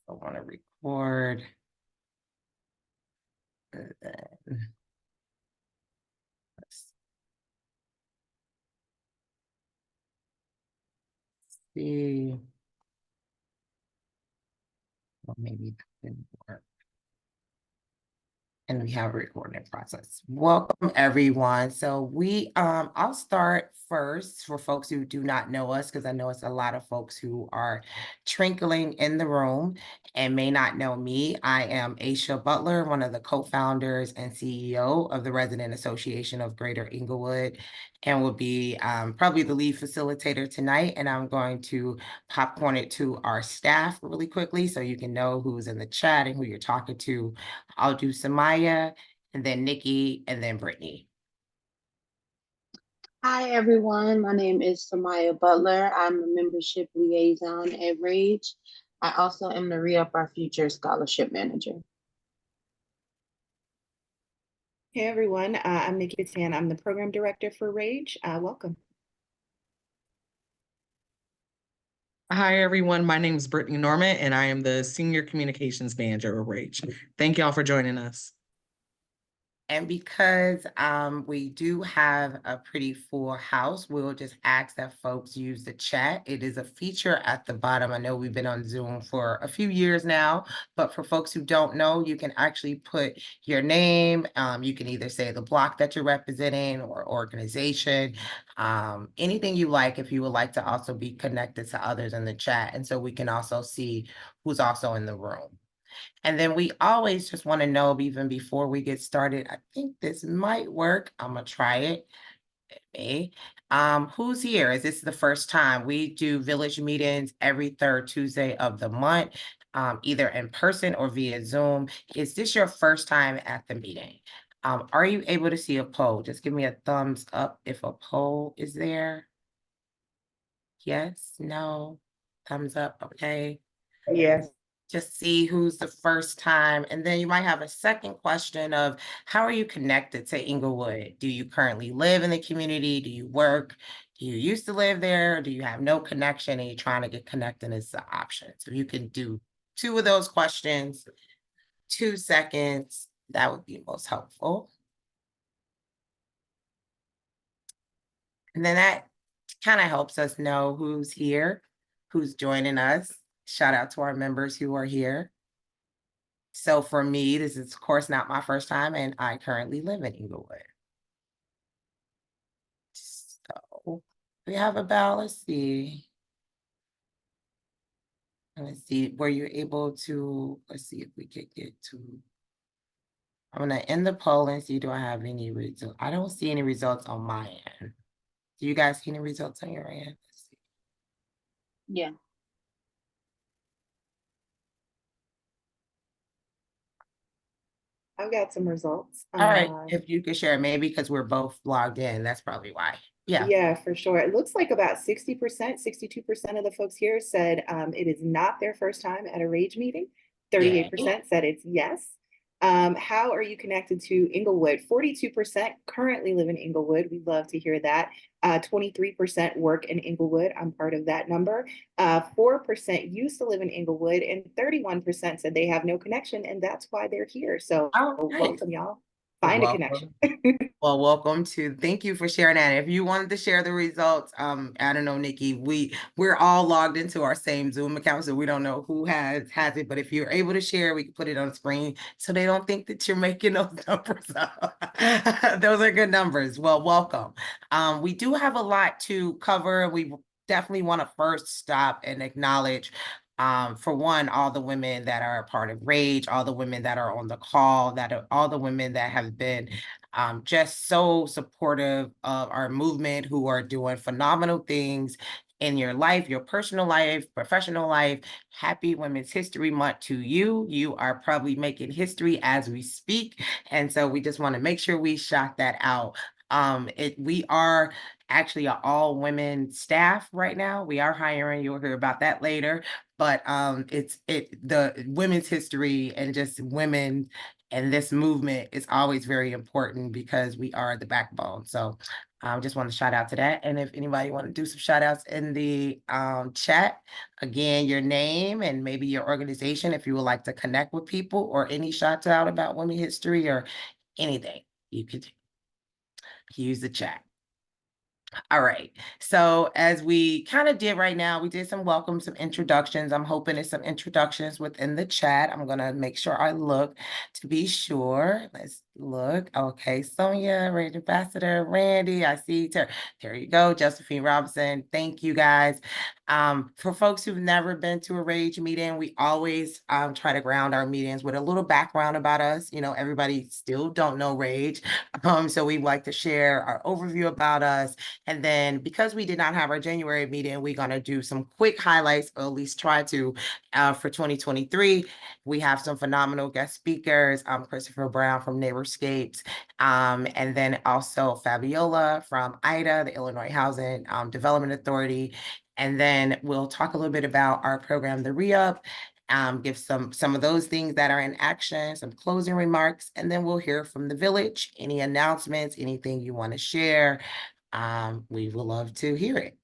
I want to record. Let's see. Well, maybe that didn't work. And we have a recording process. Welcome everyone. So I'll start first for folks who do not know us, because I know it's a lot of folks who are trickling in the room and may not know me. I am Aisha Butler, one of the co-founders and CEO of the Resident Association of Greater Englewood, and will be probably the lead facilitator tonight. And I'm going to popcorn it to our staff really quickly so you can know who's in the chat and who you're talking to. I'll do Samaya, and then Nikki, and then Brittany. Hi, everyone. My name is Samaya Butler. I'm a membership liaison at R.A.G.E. I also am the Re-Up Our Future Scholarship Manager. Hey, everyone. I'm Nikki Tan. I'm the program director for R.A.G.E. Welcome. Hi, everyone. My name is Brittany Norman, and I am the Senior Communications Manager of R.A.G.E. Thank y'all for joining us. And because we do have a pretty full house, we'll just ask that folks use the chat. It is a feature at the bottom. I know we've been on Zoom for a few years now, but for folks who don't know, you can actually put your name. You can either say the block that you're representing or organization, anything you like, if you would like to also be connected to others in the chat. And so we can also see who's also in the room. And then we always just want to know, even before we get started, I think this might work. I'm gonna try it. Okay. Who's here? Is this the first time? We do village meetings every third Tuesday of the month, either in person or via Zoom. Is this your first time at the meeting? Are you able to see a poll? Just give me a thumbs up if a poll is there. Yes, no, thumbs up, okay. Yes. Just see who's the first time. And then you might have a second question of, how are you connected to Englewood? Do you currently live in the community? Do you work? Do you used to live there? Or do you have no connection and you're trying to get connected as the option? So you can do 2 of those questions, 2 seconds. That would be most helpful. And then that kind of helps us know who's here, who's joining us. Shout out to our members who are here. So for me, this is of course not my first time, and I currently live in Englewood. So we have about, let's see, were you able to, let's see if we could get to, I'm gonna end the poll and see, do I have any results? I don't see any results on my end. Do you guys see any results on your end? Let's see. Yeah. I've got some results. All right, if you could share, maybe because we're both logged in, that's probably why. Yeah. Yeah, for sure. It looks like about 60%, 62% of the folks here said it is not their first time at a R.A.G.E. meeting. 38% said it's yes. How are you connected to Englewood? 42% currently live in Englewood. We'd love to hear that. 23% work in Englewood. I'm part of that number. 4% used to live in Englewood, and 31% said they have no connection, and that's why they're here. So welcome, y'all. Find a connection. Well, welcome to, thank you for sharing that. If you wanted to share the results, I don't know, Nikki, we're all logged into our same Zoom account, so we don't know who has it, but if you're able to share, we can put it on the screen so they don't think that you're making those numbers up. Those are good numbers. Well, welcome. We do have a lot to cover. We definitely want to first stop and acknowledge, for one, all the women that are a part of R.A.G.E., all the women that are on the call, all the women that have been just so supportive of our movement, who are doing phenomenal things in your life, your personal life, professional life. Happy Women's History Month to you. You are probably making history as we speak. And so we just want to make sure we shout that out. We are actually an all women staff right now. We are hiring, you'll hear about that later, but the women's history and just women and this movement is always very important because we are the backbone. So I just want to shout out to that. And if anybody want to do some shout outs in the chat, again, your name and maybe your organization, if you would like to connect with people, or any shout out about women history or anything, you could use the chat. All right. So as we kind of did right now, we did some welcome, some introductions. I'm hoping there's some introductions within the chat. I'm going to make sure I look to be sure. Let's look. Okay. Sonia, Rage Ambassador, Randy, I see. There you go. Josephine Robinson. Thank you guys. For folks who've never been to a Rage meeting, we always try to ground our meetings with a little background about us. You know, everybody still don't know Rage. So we like to share our overview about us. And then because we did not have our January meeting, we're going to do some quick highlights, or at least try to, for 2023. We have some phenomenal guest speakers, Christopher Brown from Neighborscapes, and then also Fabiola from IDA, the Illinois Housing Development Authority. And then we'll talk a little bit about our program, the Re-Up, give some of those things that are in action, some closing remarks, and then we'll hear from the village. Any announcements, anything you want to share, we would love to hear it.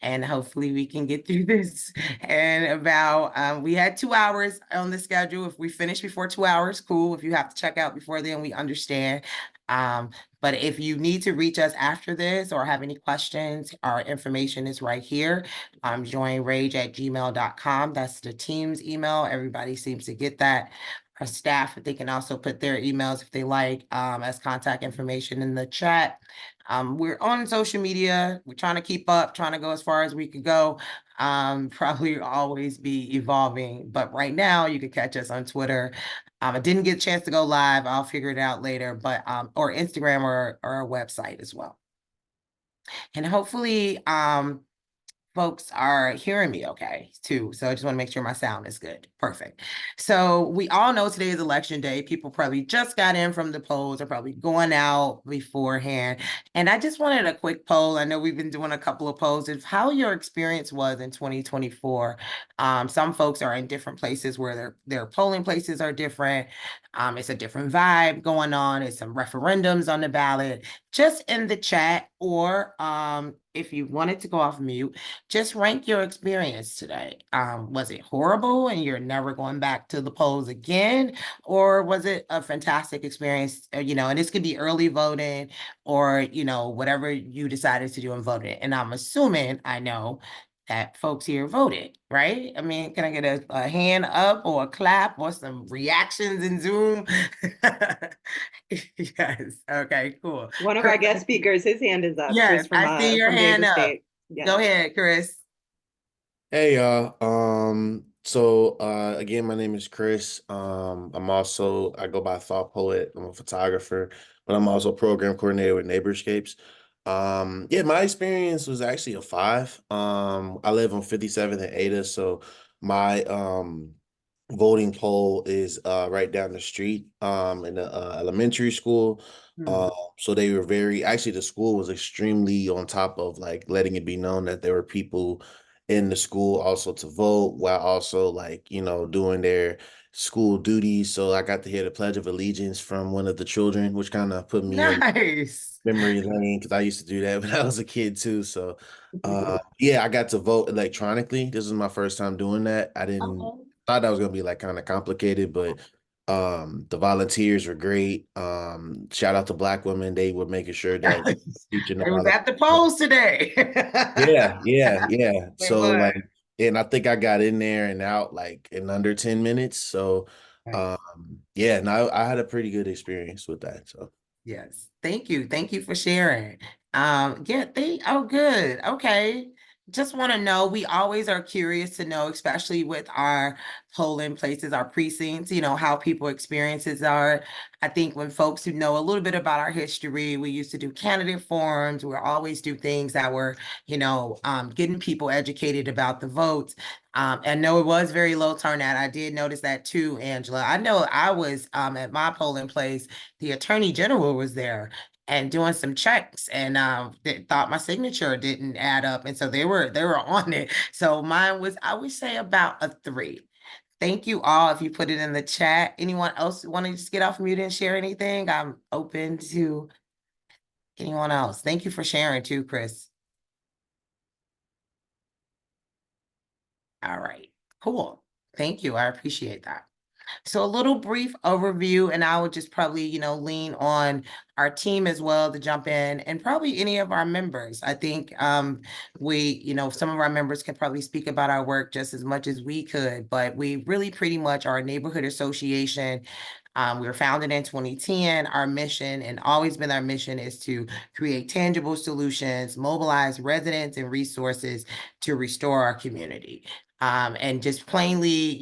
And hopefully we can get through this. And about, we had 2 hours on the schedule. If we finish before 2 hours, cool. If you have to check out before then, we understand. But if you need to reach us after this or have any questions, our information is right here. Join rage@gmail.com. That's the team's email. Everybody seems to get that. Our staff, they can also put their emails if they like, as contact information in the chat. We're on social media. We're trying to keep up, trying to go as far as we could go. Probably always be evolving, but right now you can catch us on Twitter. I didn't get a chance to go live. I'll figure it out later, but or Instagram or our website as well. And hopefully, folks are hearing me okay too. So I just want to make sure my sound is good. Perfect. So we all know today is election day. People probably just got in from the polls, or probably going out beforehand. And I just wanted a quick poll. I know we've been doing a couple of polls of how your experience was in 2024. Some folks are in different places where their polling places are different. It's a different vibe going on. It's some referendums on the ballot. Just in the chat, or if you wanted to go off mute, just rank your experience today. Was it horrible and you're never going back to the polls again? Or was it a fantastic experience? You know, and this could be early voting, or, you know, whatever you decided to do and voted. And I'm assuming, I know that folks here voted, right? I mean, can I get a hand up or a clap or some reactions in Zoom? Yes. Okay, cool. One of our guest speakers, his hand is up. Yes, Chris I see your from hand up. Neighborscapes. Go Yeah. ahead, Chris. Hey y'all. Again, my name is Chris. I go by Thought Poet. I'm a photographer, but I'm also program coordinator with Neighborscapes. My experience was actually a 5. I live on 57th and Ada, so my voting poll is right down the street in the elementary school. So they were the school was extremely on top of like letting it be known that there were people in the school also to vote, while also like, you know, doing their school duties. So I got to hear the Pledge of Allegiance from one of the children, which kind of put me in Nice. memory lane because I used to do that when I was a kid too. So I got to vote electronically. This is my first time doing that. I didn't Okay. thought that was gonna be like kind of complicated, but the volunteers were great. Shout out to Black women. They were making sure that teaching the It was at the polls today. yeah. It So was. like, and I think I got in there and out like in under 10 minutes. So no, I had a pretty good experience with that. So Yes. Thank you. Thank you for sharing. Good. Okay. Just want to know, we always are curious to know, especially with our polling places, our precincts, you know, how people experiences are. I think when folks who know a little bit about our history, we used to do candidate forums. We always do things that were, you know, getting people educated about the votes. I know it was very low turnout. I did notice that too, Angela. I know I was at my polling place, the Attorney General was there and doing some checks, and they thought my signature didn't add up, and so they were on it. So mine was, I would say, about a 3. Thank you all if you put it in the chat. Anyone else want to just get off mute and share anything? I'm open to Anyone else? Thank you for sharing too, Chris. All right, cool. Thank you. I appreciate that. So a little brief overview, and I would just probably, lean on our team as well to jump in, and probably any of our members. I think some of our members can probably speak about our work just as much as we could, but we really pretty much are a neighborhood association. We were founded in 2010. Our mission, and always been our mission, is to create tangible solutions, mobilize residents and resources to restore our community. And just plainly,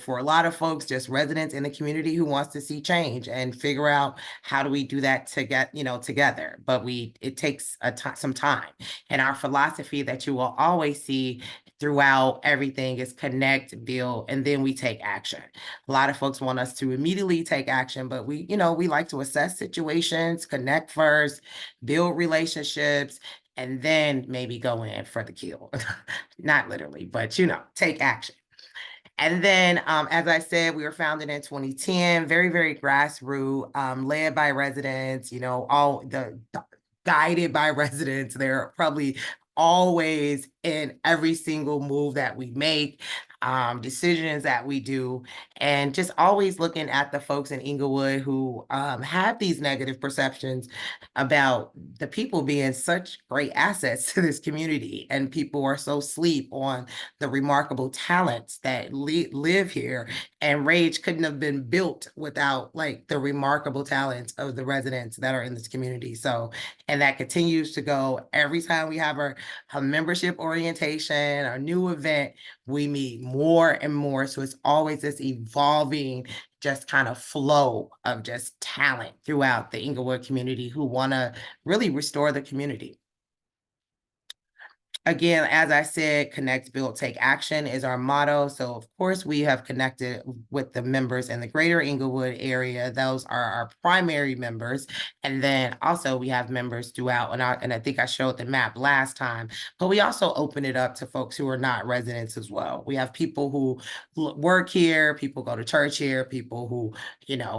for a lot of folks, just residents in the community who wants to see change and figure out how do we do that together. But it takes some time. And our philosophy that you will always see throughout everything is connect, build, and then we take action. A lot of folks want us to immediately take action, but we like to assess situations, connect first, build relationships, and then maybe go in for the kill. Not literally, but take action. And then, as I said, we were founded in 2010, very, very grassroots, led by residents, guided by residents. They're probably always in every single move that we make, decisions that we do, and just always looking at the folks in Englewood who have these negative perceptions about the people being such great assets to this community, and people are so sleep on the remarkable talents that live here, and R.A.G.E couldn't have been built without like the remarkable talents of the residents that are in this community. So, and that continues to go every time we have our membership orientation, our new event, we meet more and more. So it's always this evolving just kind of flow of just talent throughout the Englewood community who want to really restore the community. Again, as I said, connect, build, take action is our motto. So of course we have connected with the members in the greater Englewood area. Those are our primary members. And then also we have members throughout, and I think I showed the map last time, but we also open it up to folks who are not residents as well. We have people who work here, people go to church here, people who,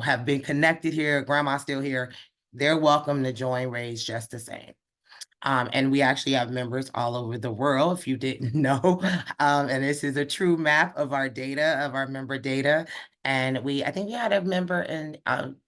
have been connected here, grandma's still here. They're welcome to join R.A.G.E just the same. And we actually have members all over the world, if you didn't know. And this is a true map of our data, of our member data. And I think we had a member in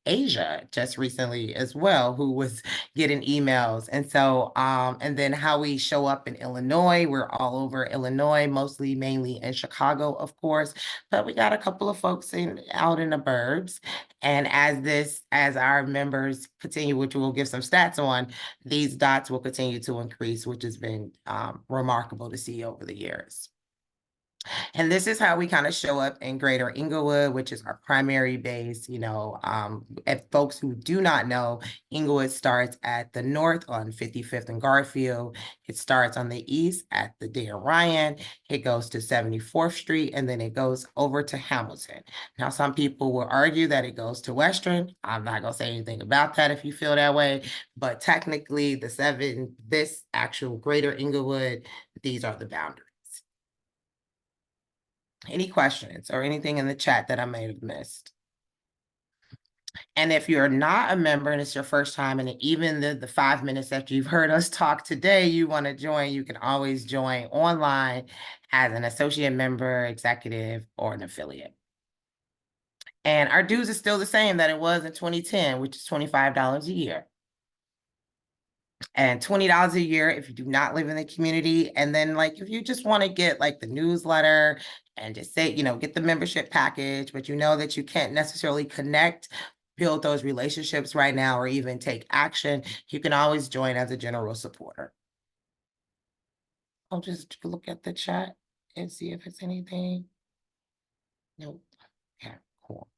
Asia just recently as well, who was getting emails. And so, and then how we show up in Illinois, we're all over Illinois, mainly in Chicago, of course, but we got a couple of folks out in the burbs. And as our members continue, which we'll give some stats on, these dots will continue to increase, which has been remarkable to see over the years. And this is how we kind of show up in Greater Englewood, which is our primary base. If folks who do not know, Englewood starts at the north on 55th and Garfield. It starts on the east at the Dear Ryan. It goes to 74th Street, and then it goes over to Hamilton. Now, some people will argue that it goes to Western. I'm not going to say anything about that if you feel that way, but technically this actual Greater Englewood, these are the boundaries. Any questions or anything in the chat that I may have missed? And if you're not a member and it's your first time, and even the 5 minutes after you've heard us talk today, you want to join, you can always join online as an associate member, executive, or an affiliate. And our dues is still the same that it was in 2010, which is $25 a year. And $20 a year if you do not live in the community. And then if you just want to get the newsletter and just say, get the membership package, but that you can't necessarily build those relationships right now, or even take action, you can always join as a general supporter. I'll just look at the chat and see if it's anything. Nope. Okay, cool.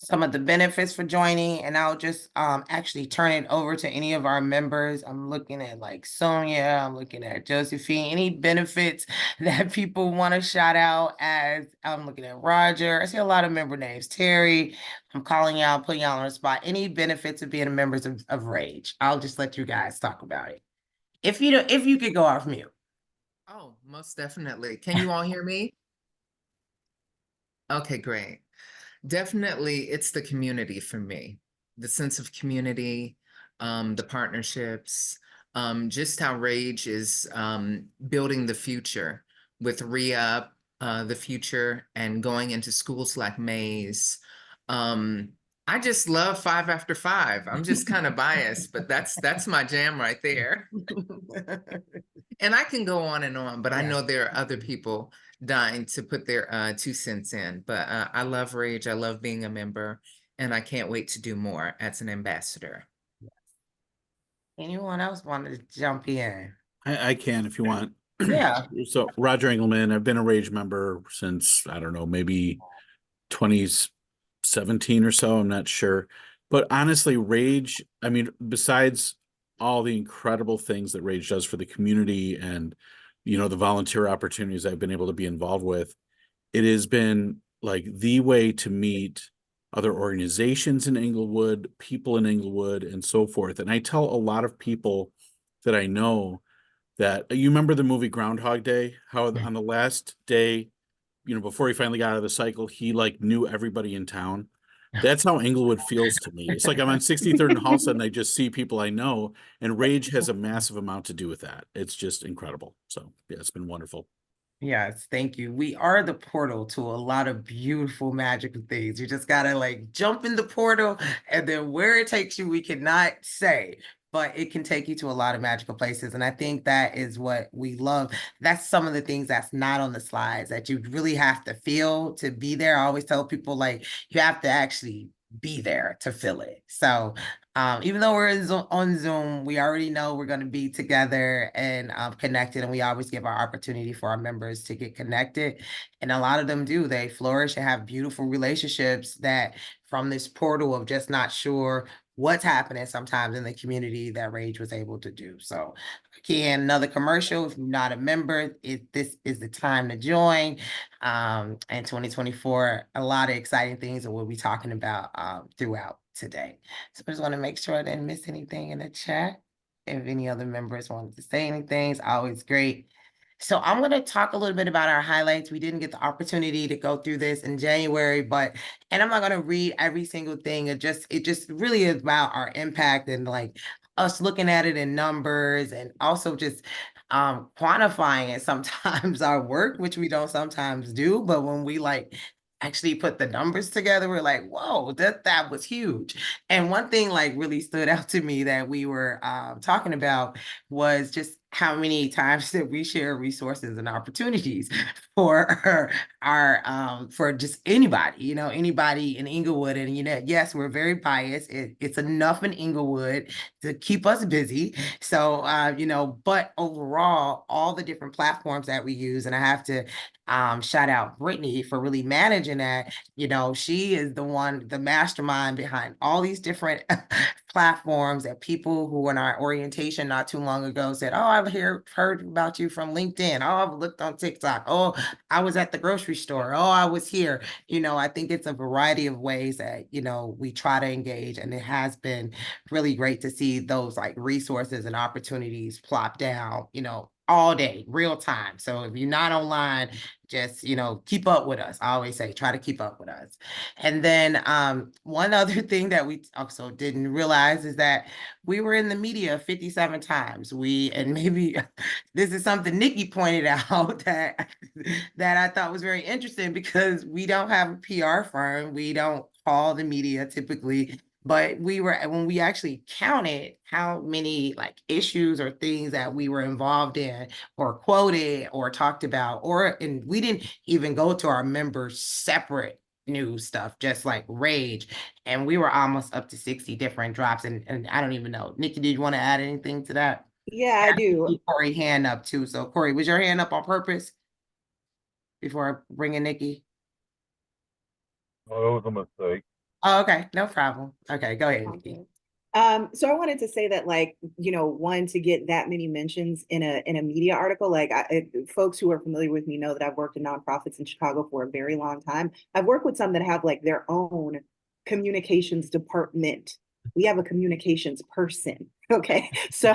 Some of the benefits for joining, and I'll just actually turn it over to any of our members. I'm looking at Sonia, I'm looking at Josephine, any benefits that people want to shout out. As I'm looking at Roger, I see a lot of member names. Terry, I'm calling out, putting y'all on the spot. Any benefits of being a member of R.A.G.E? I'll just let you guys talk about it. If you could go off mute. Oh, most definitely. Can you all hear me? Okay, great. Definitely, it's the community for me. the sense of community, the partnerships, just how R.A.G.E is building the future with re-up, the future, and going into schools like Mays. I just love 5 after 5. I'm just kind of biased, but that's my jam right there. And I can go on, but I Yeah. know there are other people dying to put their 2 cents in. But I love R.A.G.E. I love being a member, and I can't wait to do more as an ambassador. Anyone else want to jump in? I can if you want. Yeah. So Roger Engelman, I've been a R.A.G.E member since, I don't know, maybe 2017 or so. I'm not sure. But honestly, R.A.G.E, I mean, besides all the incredible things that R.A.G.E does for the community and, the volunteer opportunities I've been able to be involved with, it has been like the way to meet other organizations in Englewood, people in Englewood, and so forth. And I tell a lot of people that I know that you remember the movie Groundhog Day, how on the last day, before he finally got out of the cycle, he like knew everybody in town. That's how Englewood feels to me. It's like I'm on 63rd and all of a sudden I just see people I know, and R.A.G.E has a massive amount to do with that. It's just incredible. So yeah, it's been wonderful. Yes, thank you. We are the portal to a lot of beautiful, magical things. You just gotta like jump in the portal, and then where it takes you, we cannot say, but it can take you to a lot of magical places. And I think that is what we love. That's some of the things that's not on the slides that you really have to feel to be there. I always tell people like you have to actually be there to feel it. So even though we're on Zoom, we already know we're going to be together and connected, and we always give our opportunity for our members to get connected. And a lot of them do. They flourish and have beautiful relationships that from this portal of just not sure what's happening sometimes in the community that R.A.G.E was able to do. So again, another commercial. If you're not a member, this is the time to join. In 2024, a lot of exciting things that we'll be talking about throughout today. So I just want to make sure I didn't miss anything in the chat. If any other members wanted to say anything, it's always great. So I'm going to talk a little bit about our highlights. We didn't get the opportunity to go through this in January, and I'm not going to read every single thing. It just really is about our impact and like us looking at it in numbers, and also just quantifying it sometimes our work, which we don't sometimes do, but when we like actually put the numbers together, we're like, whoa, that was huge. And one thing like really stood out to me that we were talking about was just how many times that we share resources and opportunities for our for just anybody, anybody in Englewood. And yes, we're very biased. It's enough in Englewood to keep us busy. So but overall, all the different platforms that we use, and I have to shout out Brittany for really managing that. She is the mastermind behind all these different platforms that people who in our orientation not too long ago said, oh, I've heard about you from LinkedIn. Oh, I've looked on TikTok. Oh, I was at the grocery store. Oh, I was here. I think it's a variety of ways that, we try to engage, and it has been really great to see those like resources and opportunities plop down, all day, real time. So if you're not online, just keep up with us. I always say try to keep up with us. And then one other thing that we also didn't realize is that we were in the media 57 times. And maybe this is something Nikki pointed out that I thought was very interesting, because we don't have a PR firm. We don't call the media typically. But when we actually counted how many like issues or things that we were involved in or quoted or talked about, and we didn't even go to our members' separate news stuff, just like R.A.G.E. And we were almost up to 60 different drops. And I don't even know. Nikki, did you want to add anything to that? Yeah, I do. Corey hand up too. So Corey, was your hand up on purpose before I bring in Nikki? Oh, that was a mistake. Oh, okay. No problem. Okay, go ahead, Nikki. So I wanted to say that, like, one, to get that many mentions in a media article, like folks who are familiar with me know that I've worked in nonprofits in Chicago for a very long time. I've worked with some that have like their own communications department. We have a communications person. Okay. So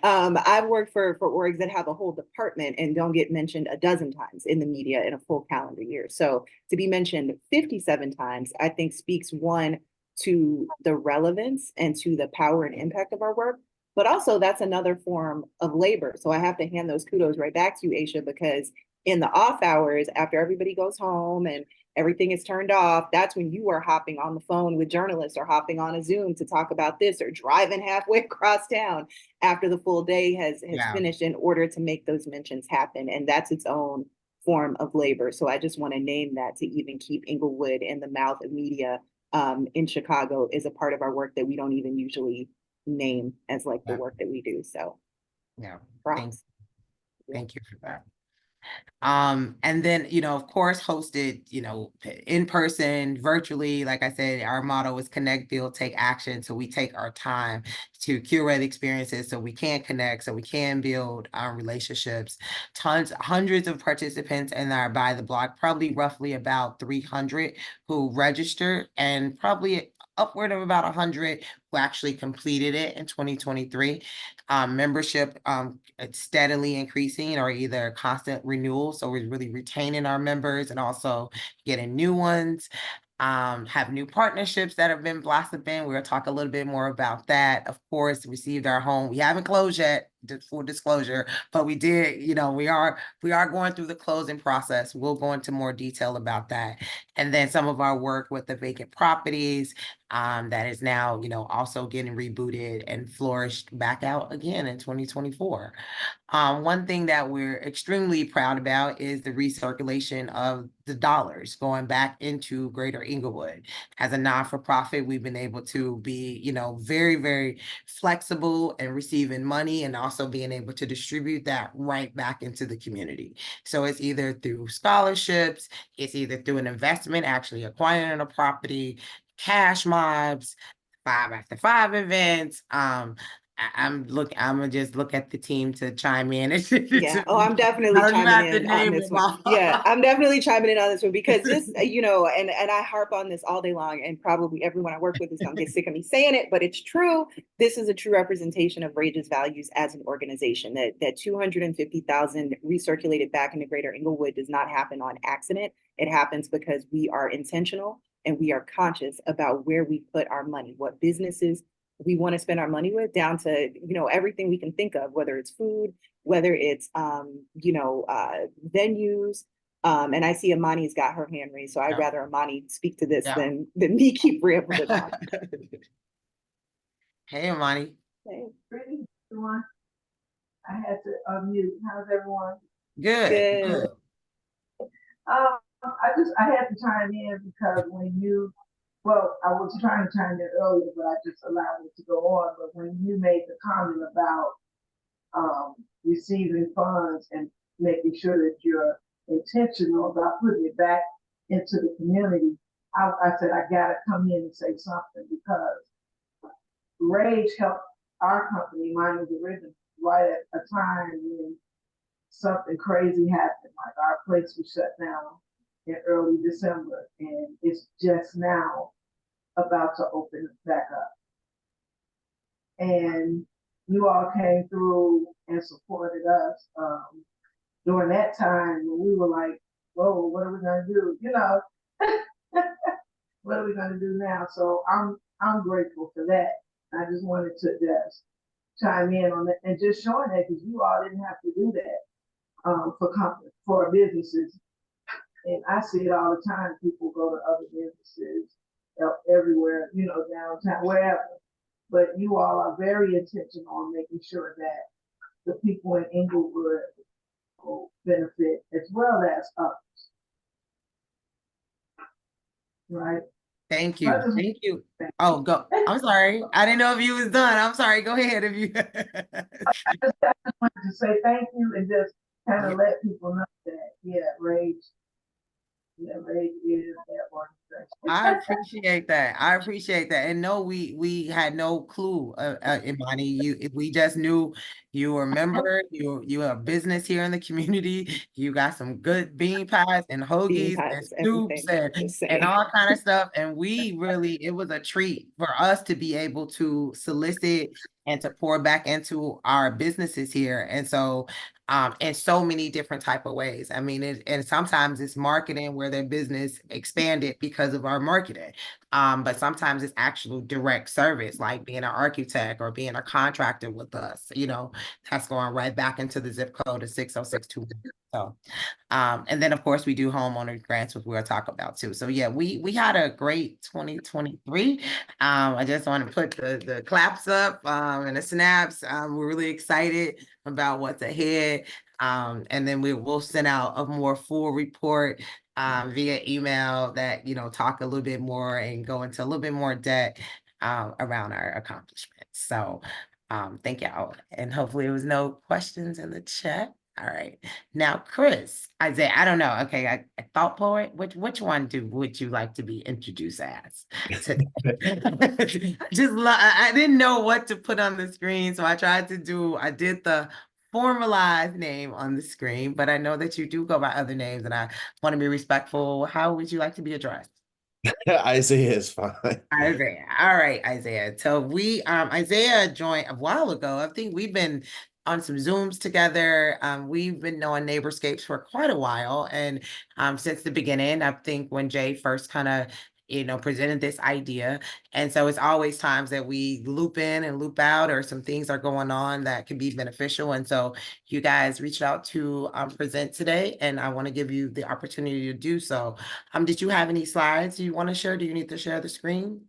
I've worked for orgs that have a whole department and don't get mentioned a dozen times in the media in a full calendar year. So to be mentioned 57 times, I think speaks, one, to the relevance and to the power and impact of our work. But also that's another form of labor. So I have to hand those kudos right back to you, Aisha, because in the off hours, after everybody goes home and everything is turned off, that's when you are hopping on the phone with journalists or hopping on a Zoom to talk about this, or driving halfway across town after the full day has Yeah. finished in order to make those mentions happen. And that's its own form of labor. So I just want to name that, to even keep Englewood in the mouth of media in Chicago is a part of our work that we don't even usually name as like the Yeah. work that we do. So Yeah. props. Thank you for that. And then, of course, hosted, in person, virtually. Like I said, our motto is connect, build, take action. So we take our time to curate experiences so we can connect, so we can build our relationships. Hundreds of participants in our By the Block, probably roughly about 300 who registered, and probably upward of about 100 who actually completed it in 2023. Membership it's steadily increasing, or either constant renewal. So we're really retaining our members and also getting new ones. Have new partnerships that have been blossoming. We'll talk a little bit more about that. Of course, received our home. We haven't closed yet, full disclosure, but we did, we are going through the closing process. We'll go into more detail about that. And then some of our work with the vacant properties, that is now, also getting rebooted and flourished back out again in 2024. One thing that we're extremely proud about is the recirculation of the dollars going back into Greater Englewood. As a not-for-profit, we've been able to be, very, very flexible in receiving money, and also being able to distribute that right back into the community. So it's either through scholarships, it's either through an investment, actually acquiring a property, cash mobs, 5 after 5 events. I'm gonna just look at the team to chime in. Yeah. Oh, I'm definitely chiming in on this one. Yeah, I'm definitely chiming in on this one, because this, and I harp on this all day long, and probably everyone I work with is gonna get sick of me saying it, but it's true. This is a true representation of R.A.G.E's values as an organization. That 250,000 recirculated back into Greater Englewood does not happen on accident. It happens because we are intentional and we are conscious about where we put our money, what businesses we want to spend our money with, down to, everything we can think of, whether it's food, whether it's, venues. And I see Amani's got her hand raised, so I'd rather Amani speak to this than me keep rambling on. Hey, Amani. Okay. Greetings, everyone. I had to unmute. How's everyone? Good. I had to chime in because I was trying to chime in earlier, but I just allowed it to go on. But when you made the comment about receiving funds and making sure that you're intentional about putting it back into the community, I said I gotta come in and say something, because R.A.G.E helped our company, Mining the Rhythm, right at a time when something crazy happened. Like, our place was shut down in early December, and it's just now about to open back up. And you all came through and supported us during that time when we were like, whoa, what are we gonna do? What are we gonna do now? So I'm grateful for that. I just wanted to just chime in on that and just showing that, because you all didn't have to do that for businesses. And I see it all the time. People go to other businesses everywhere, downtown, wherever. But you all are very intentional on making sure that the people in Englewood will benefit as well as others. Right? Thank you. Thank you. Oh, go. I'm sorry. I didn't know if you was done. I'm sorry. Go ahead if you. I just wanted to say thank you and just kind of let people know that, R.A.G.E is that organization. I appreciate that. And no, we had no clue, Imani. We just knew you were a member, you have a business here in the community. You got some good bean pies and hoagies and soups and all kind of stuff. And it was a treat for us to be able to solicit and to pour back into our businesses here. And so in so many different type of ways. I mean, and sometimes it's marketing where their business expanded because of our marketing. But sometimes it's actual direct service, like being an architect or being a contractor with us, that's going right back into the zip code of 60621. So, and then of course we do homeowner grants, which we'll talk about too. So yeah, we had a great 2023. I just want to put the claps up and the snaps. We're really excited about what's ahead. And then we'll send out a more full report via email that talk a little bit more and go into a little bit more depth around our accomplishments. So thank y'all, and hopefully there was no questions in the chat. All right. Now, Chris, Isaiah, I don't know. Okay, I thought poet. Which one would you like to be introduced as today? I didn't know what to put on the screen, so I did the formalized name on the screen, but I know that you do go by other names, and I want to be respectful. How would you like to be addressed? Isaiah is fine. Isaiah. All right, Isaiah. So Isaiah joined a while ago. I think we've been on some Zooms together. We've been knowing Neighborscapes for quite a while. And since the beginning, I think when Jay first kind of, presented this idea. And so it's always times that we loop in and loop out, or some things are going on that can be beneficial. And so you guys reached out to present today, and I want to give you the opportunity to do so. Did you have any slides you want to share? Do you need to share the screen?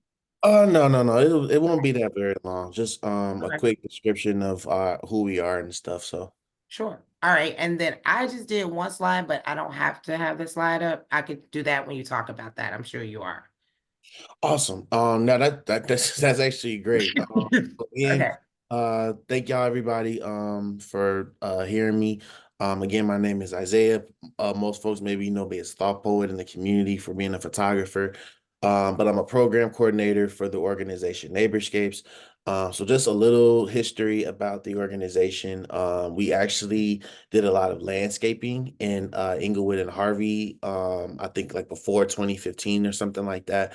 No. It won't be that very long. Just a Okay. quick description of who we are and stuff. So Sure. All right. And then I just did one slide, but I don't have to have the slide up. I could do that when you talk about that. I'm sure you are. awesome. Now that's actually great. Again, Okay. thank y'all everybody for hearing me. Again, my name is Isaiah. Most folks maybe know me as Thought Poet in the community for being a photographer. But I'm a program coordinator for the organization Neighborscapes. So just a little history about the organization. We actually did a lot of landscaping in Englewood and Harvey. I think like before 2015 or something like that.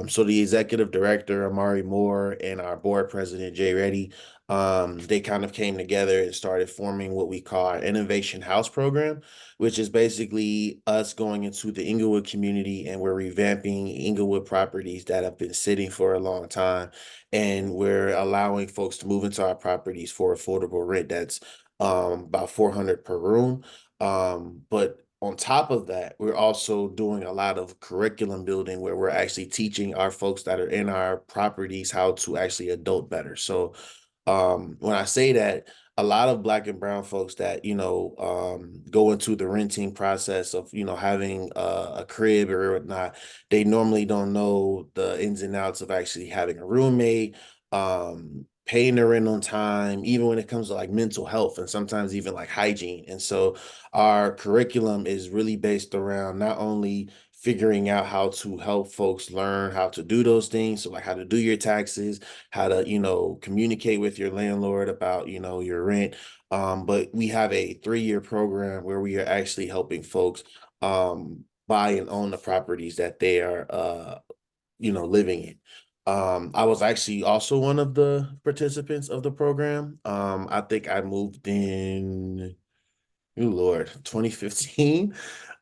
So the executive director, Amari Moore, and our board president, R.A.G.E, they kind of came together and started forming what we call our Innovation House program, which is basically us going into the Englewood community, and we're revamping Englewood properties that have been sitting for a long time. And we're allowing folks to move into our properties for affordable rent that's about $400 per room. But on top of that, we're also doing a lot of curriculum building where we're actually teaching our folks that are in our properties how to actually adult better. So when I say that, a lot of Black and brown folks that go into the renting process of having a crib or whatnot, they normally don't know the ins and outs of actually having a roommate, paying the rent on time, even when it comes to like mental health and sometimes even like hygiene. And so our curriculum is really based around not only figuring out how to help folks learn how to do those things, so like how to do your taxes, how to communicate with your landlord about your rent, but we have a 3-year program where we are actually helping folks buy and own the properties that they are living in. I was actually also one of the participants of the program. I think I moved in, oh Lord, 2015.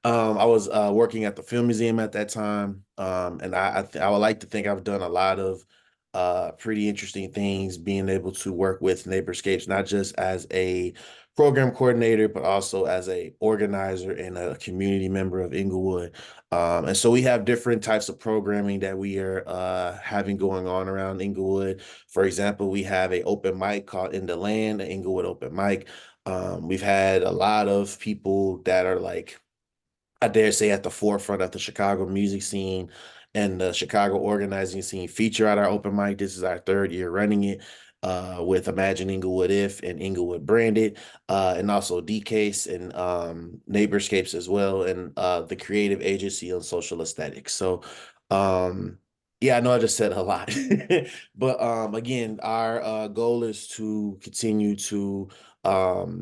I was working at the Film Museum at that time, and I would like to think I've done a lot of pretty interesting things, being able to work with Neighborscapes, not just as a program coordinator, but also as a organizer and a community member of Englewood. And so we have different types of programming that we are having going on around Englewood. For example, we have a open mic called In the Land, an Englewood open mic. We've had a lot of people that are like, I dare say, at the forefront of the Chicago music scene and the Chicago organizing scene feature at our open mic. This is our 3rd year running it with Imagine Englewood If and Englewood Branded, and also D-Case and Neighborscapes as well, and the Creative Agency on Social Aesthetics. So yeah, I know I just said a lot, but again, our goal is to continue to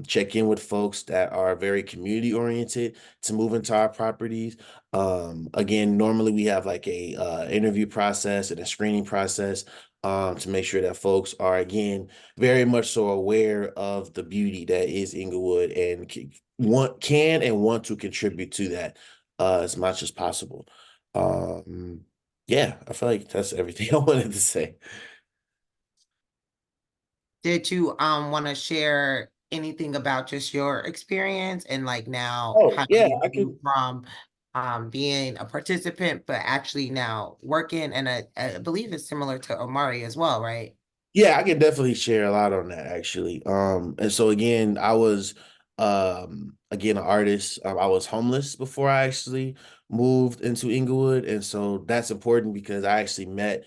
check in with folks that are very community oriented to move into our properties. Again, normally we have like a interview process and a screening process to make sure that folks are, again, very much so aware of the beauty that is Englewood and can and want to contribute to that as much as possible. Yeah, I feel like that's everything I wanted to say. Did you want to share anything about just your experience and like now Oh, how yeah, you I moved could. from being a participant but actually now working, and I believe it's similar to Omari as well, right? Yeah, I can definitely share a lot on that actually. And so again, I was again an artist. I was homeless before I actually moved into Englewood, and so that's important because I actually met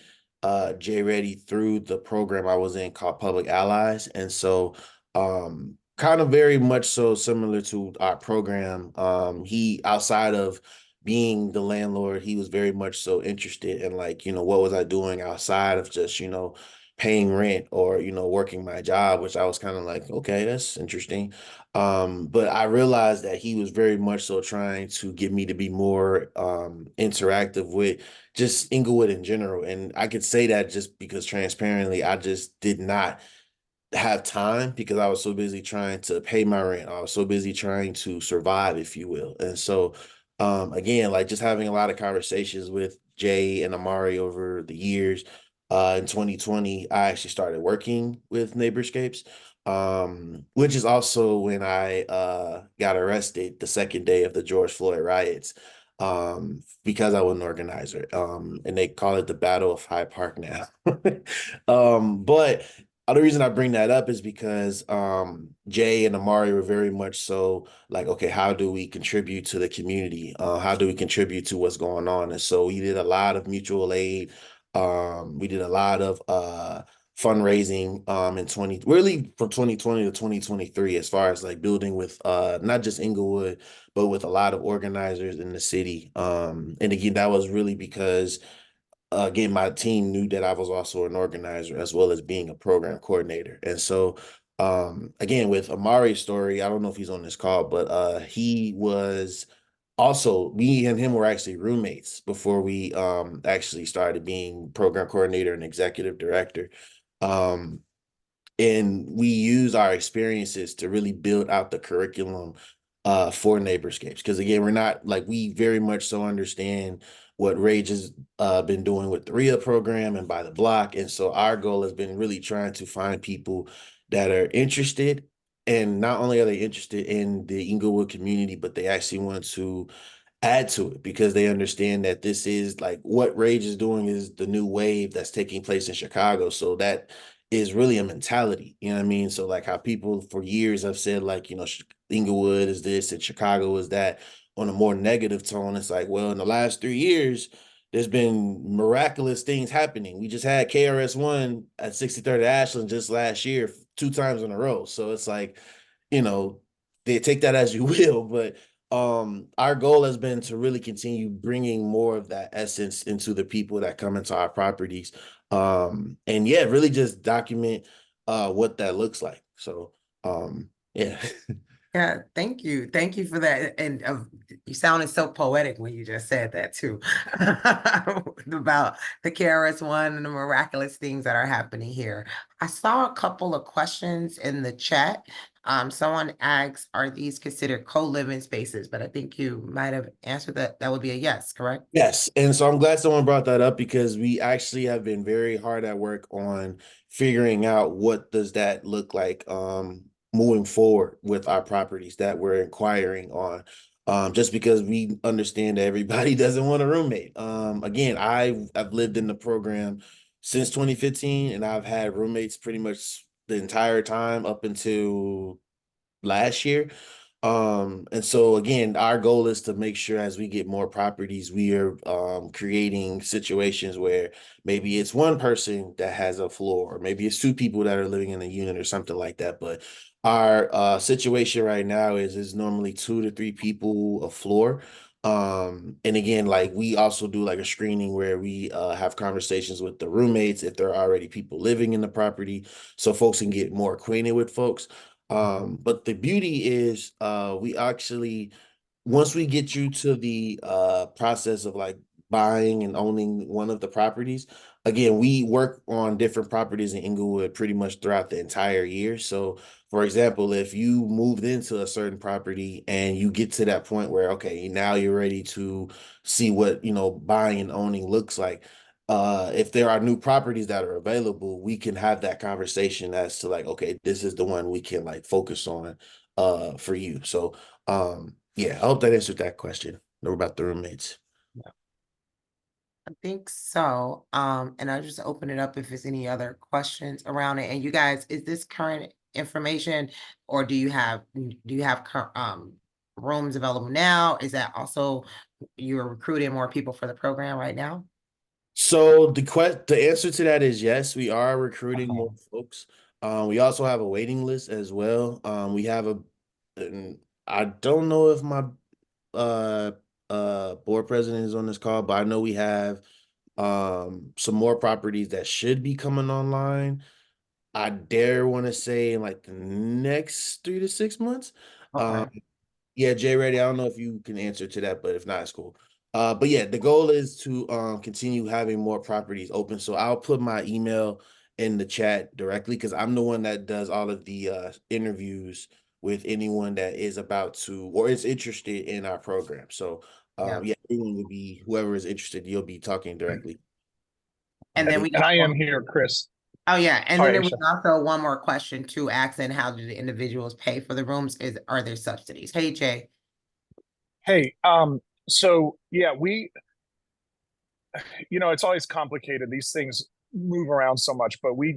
Jay Reddy through the program I was in called Public Allies, and so kind of very much so similar to our program. He outside of being the landlord, he was very much so interested in like, what was I doing outside of just, paying rent or working my job, which I was kind of like, okay, that's interesting. But I realized that he was very much so trying to get me to be more interactive with just Inglewood in general. And I could say that just because transparently I just did not have time because I was so busy trying to pay my rent. I was so busy trying to survive, if you will. And so, again, like just having a lot of conversations with Jay and Amari over the years. In 2020, I actually started working with Neighborscapes, which is also when I got arrested the second day of the George Floyd riots, because I was an organizer. And they call it the Battle of Hyde Park now. But the reason I bring that up is because Jay and Amari were very much so like, okay, how do we contribute to the community? How do we contribute to what's going on? And so we did a lot of mutual aid. We did a lot of fundraising in 20 really from 2020 to 2023 as far as like building with not just Inglewood, but with a lot of organizers in the city. And again, that was really because again, my team knew that I was also an organizer as well as being a program coordinator. And so, again, with Amari's story, I don't know if he's on this call, but he was also, me and him were actually roommates before we actually started being program coordinator and executive director. Um, and we use our experiences to really build out the curriculum for Neighborscapes. Because again, we're not like we very much so understand what Rage has been doing with the RIA program and by the block. And so our goal has been really trying to find people that are interested. And not only are they interested in the Inglewood community, but they actually want to add to it because they understand that this is like what Rage is doing is the new wave that's taking place in Chicago. So that is really a mentality, you know what I mean? So like how people for years have said like, Inglewood is this and Chicago is that on a more negative tone. It's like, well, in the last 3 years, there's been miraculous things happening. We just had KRS-One at 63rd Ashland just last year, 2 times in a row. So it's like, you know, they take that as you will, but our goal has been to really continue bringing more of that essence into the people that come into our properties, and yeah, really just document what that looks like. So yeah. Yeah, thank you. Thank you for that. And you sounded so poetic when you just said that too, about the KRS-One and the miraculous things that are happening here. I saw a couple of questions in the chat. Someone asked, are these considered co-living spaces? But I think you might have answered that. That would be a yes, correct? Yes, and so I'm glad someone brought that up because we actually have been very hard at work on figuring out what does that look like moving forward with our properties that we're inquiring on. Just because we understand that everybody doesn't want a roommate. Again, I've lived in the program since 2015 and I've had roommates pretty much the entire time up until last year. And so again, our goal is to make sure as we get more properties, we are creating situations where maybe it's one person that has a floor, or maybe it's two people that are living in a unit or something like that. But our situation right now is normally 2 to 3 people a floor. And again, like we also do like a screening where we have conversations with the roommates if there are already people living in the property, so folks can get more acquainted with folks. But the beauty is we actually once we get you to the process of like buying and owning one of the properties, again, we work on different properties in Englewood pretty much throughout the entire year. So, for example, if you moved into a certain property and you get to that point where, okay, now you're ready to see what, buying and owning looks like, if there are new properties that are available, we can have that conversation as to like, okay, this is the one we can like focus on for you. So yeah, I hope that answered that question. Know about the roommates. I think so. And I'll just open it up if there's any other questions around it. And you guys, is this current information, or do you have rooms available now? Is that also you're recruiting more people for the program right now? So the answer to that is yes, we are recruiting Okay. more folks. We also have a waiting list as well. We have and I don't know if my uh board president is on this call, but I know we have some more properties that should be coming online. I dare want to say in like the next 3 to 6 months. Okay. Yeah, Jay Ready. I don't know if you can answer to that, but if not, it's cool. But yeah, the goal is to continue having more properties open. So I'll put my email in the chat directly because I'm the one that does all of the interviews with anyone that is about to or is interested in our program. So Yeah. yeah, everyone will be whoever is interested, you'll be talking directly. And then we And got I am here, Chris. Oh, yeah. And then Sorry, there was Aisha. also one more question too, asking how do the individuals pay for the rooms? Are there subsidies? Hey, Jay. Hey, so yeah, it's always complicated. These things move around so much, but we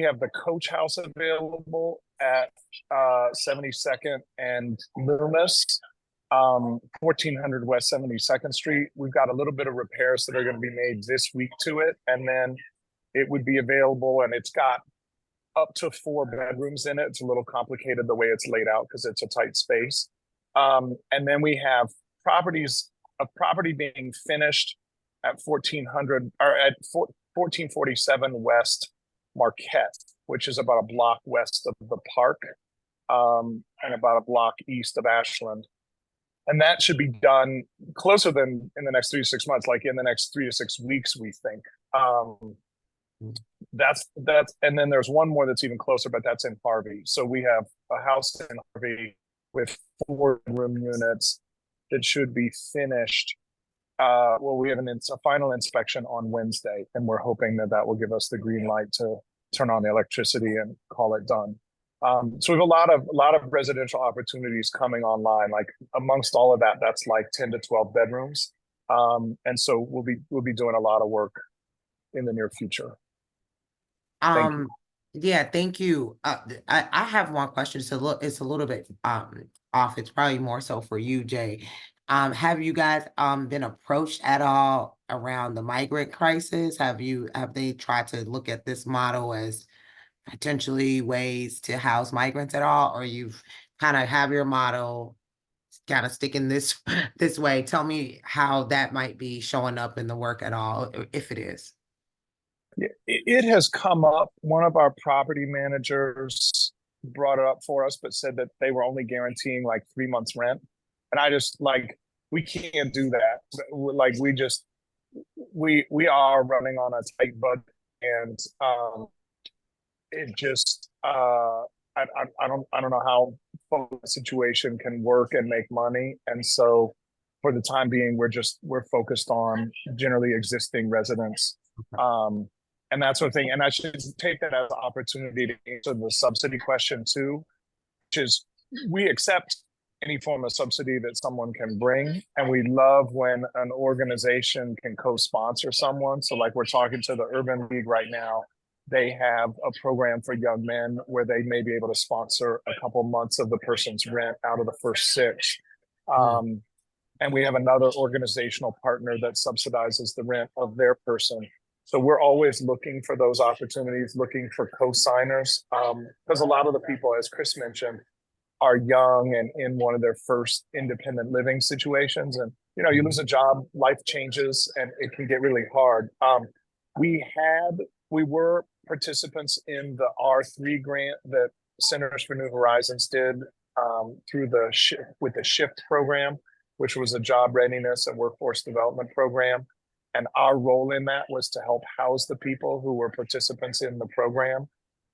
have the coach house available at 72nd and Loomis, 1400 West 72nd Street. We've got a little bit of repairs that are going to be made this week to it, and then it would be available, and it's got up to 4 bedrooms in it. It's a little complicated the way it's laid out because it's a tight space. And then we have a property being finished at 1400 or at 1447 West Marquette, which is about a block west of the park, and about a block east of Ashland. And that should be done closer than in the next 3 to 6 months, like in the next 3 to 6 weeks, we think. That's and then there's one more that's even closer, but that's in Harvey. So we have a house in Harvey with 4 room units that should be finished. Well, we have a final inspection on Wednesday, and we're hoping that that will give us the green light to turn on the electricity and call it done. So we have a lot of residential opportunities coming online. Like amongst all of that, that's like 10 to 12 bedrooms. And so we'll be doing a lot of work in the near future. Thank you. Yeah, thank you. I have one question. It's a little bit off. It's probably more so for you, Jay. Have you guys been approached at all around the migrant crisis? Have they tried to look at this model as potentially ways to house migrants at all, or you've kind of have your model kind of sticking this this way? Tell me how that might be showing up in the work at all, if it is. It has come up. One of our property managers brought it up for us, but said that they were only guaranteeing like 3 months rent. And I just like, we can't do that. Like we are running on a tight budget, and it just I don't know how the situation can work and make money. And so for the time being, we're focused on generally existing residents. And that sort of thing. And I should take that as an opportunity to answer the subsidy question too, which is we accept any form of subsidy that someone can bring. And we love when an organization can co-sponsor someone. So like we're talking to the Urban League right now. They have a program for young men where they may be able to sponsor a couple months of the person's rent out of the first 6. And we have another organizational partner that subsidizes the rent of their person. So we're always looking for those opportunities, looking for co-signers, because a lot of the people, as Chris mentioned, are young and in one of their first independent living situations. And, you lose a job, life changes, and it can get really hard. We were participants in the R.A.G.E grant that Centers for New Horizons did through with the SHIFT program, which was a job readiness and workforce development program. And our role in that was to help house the people who were participants in the program.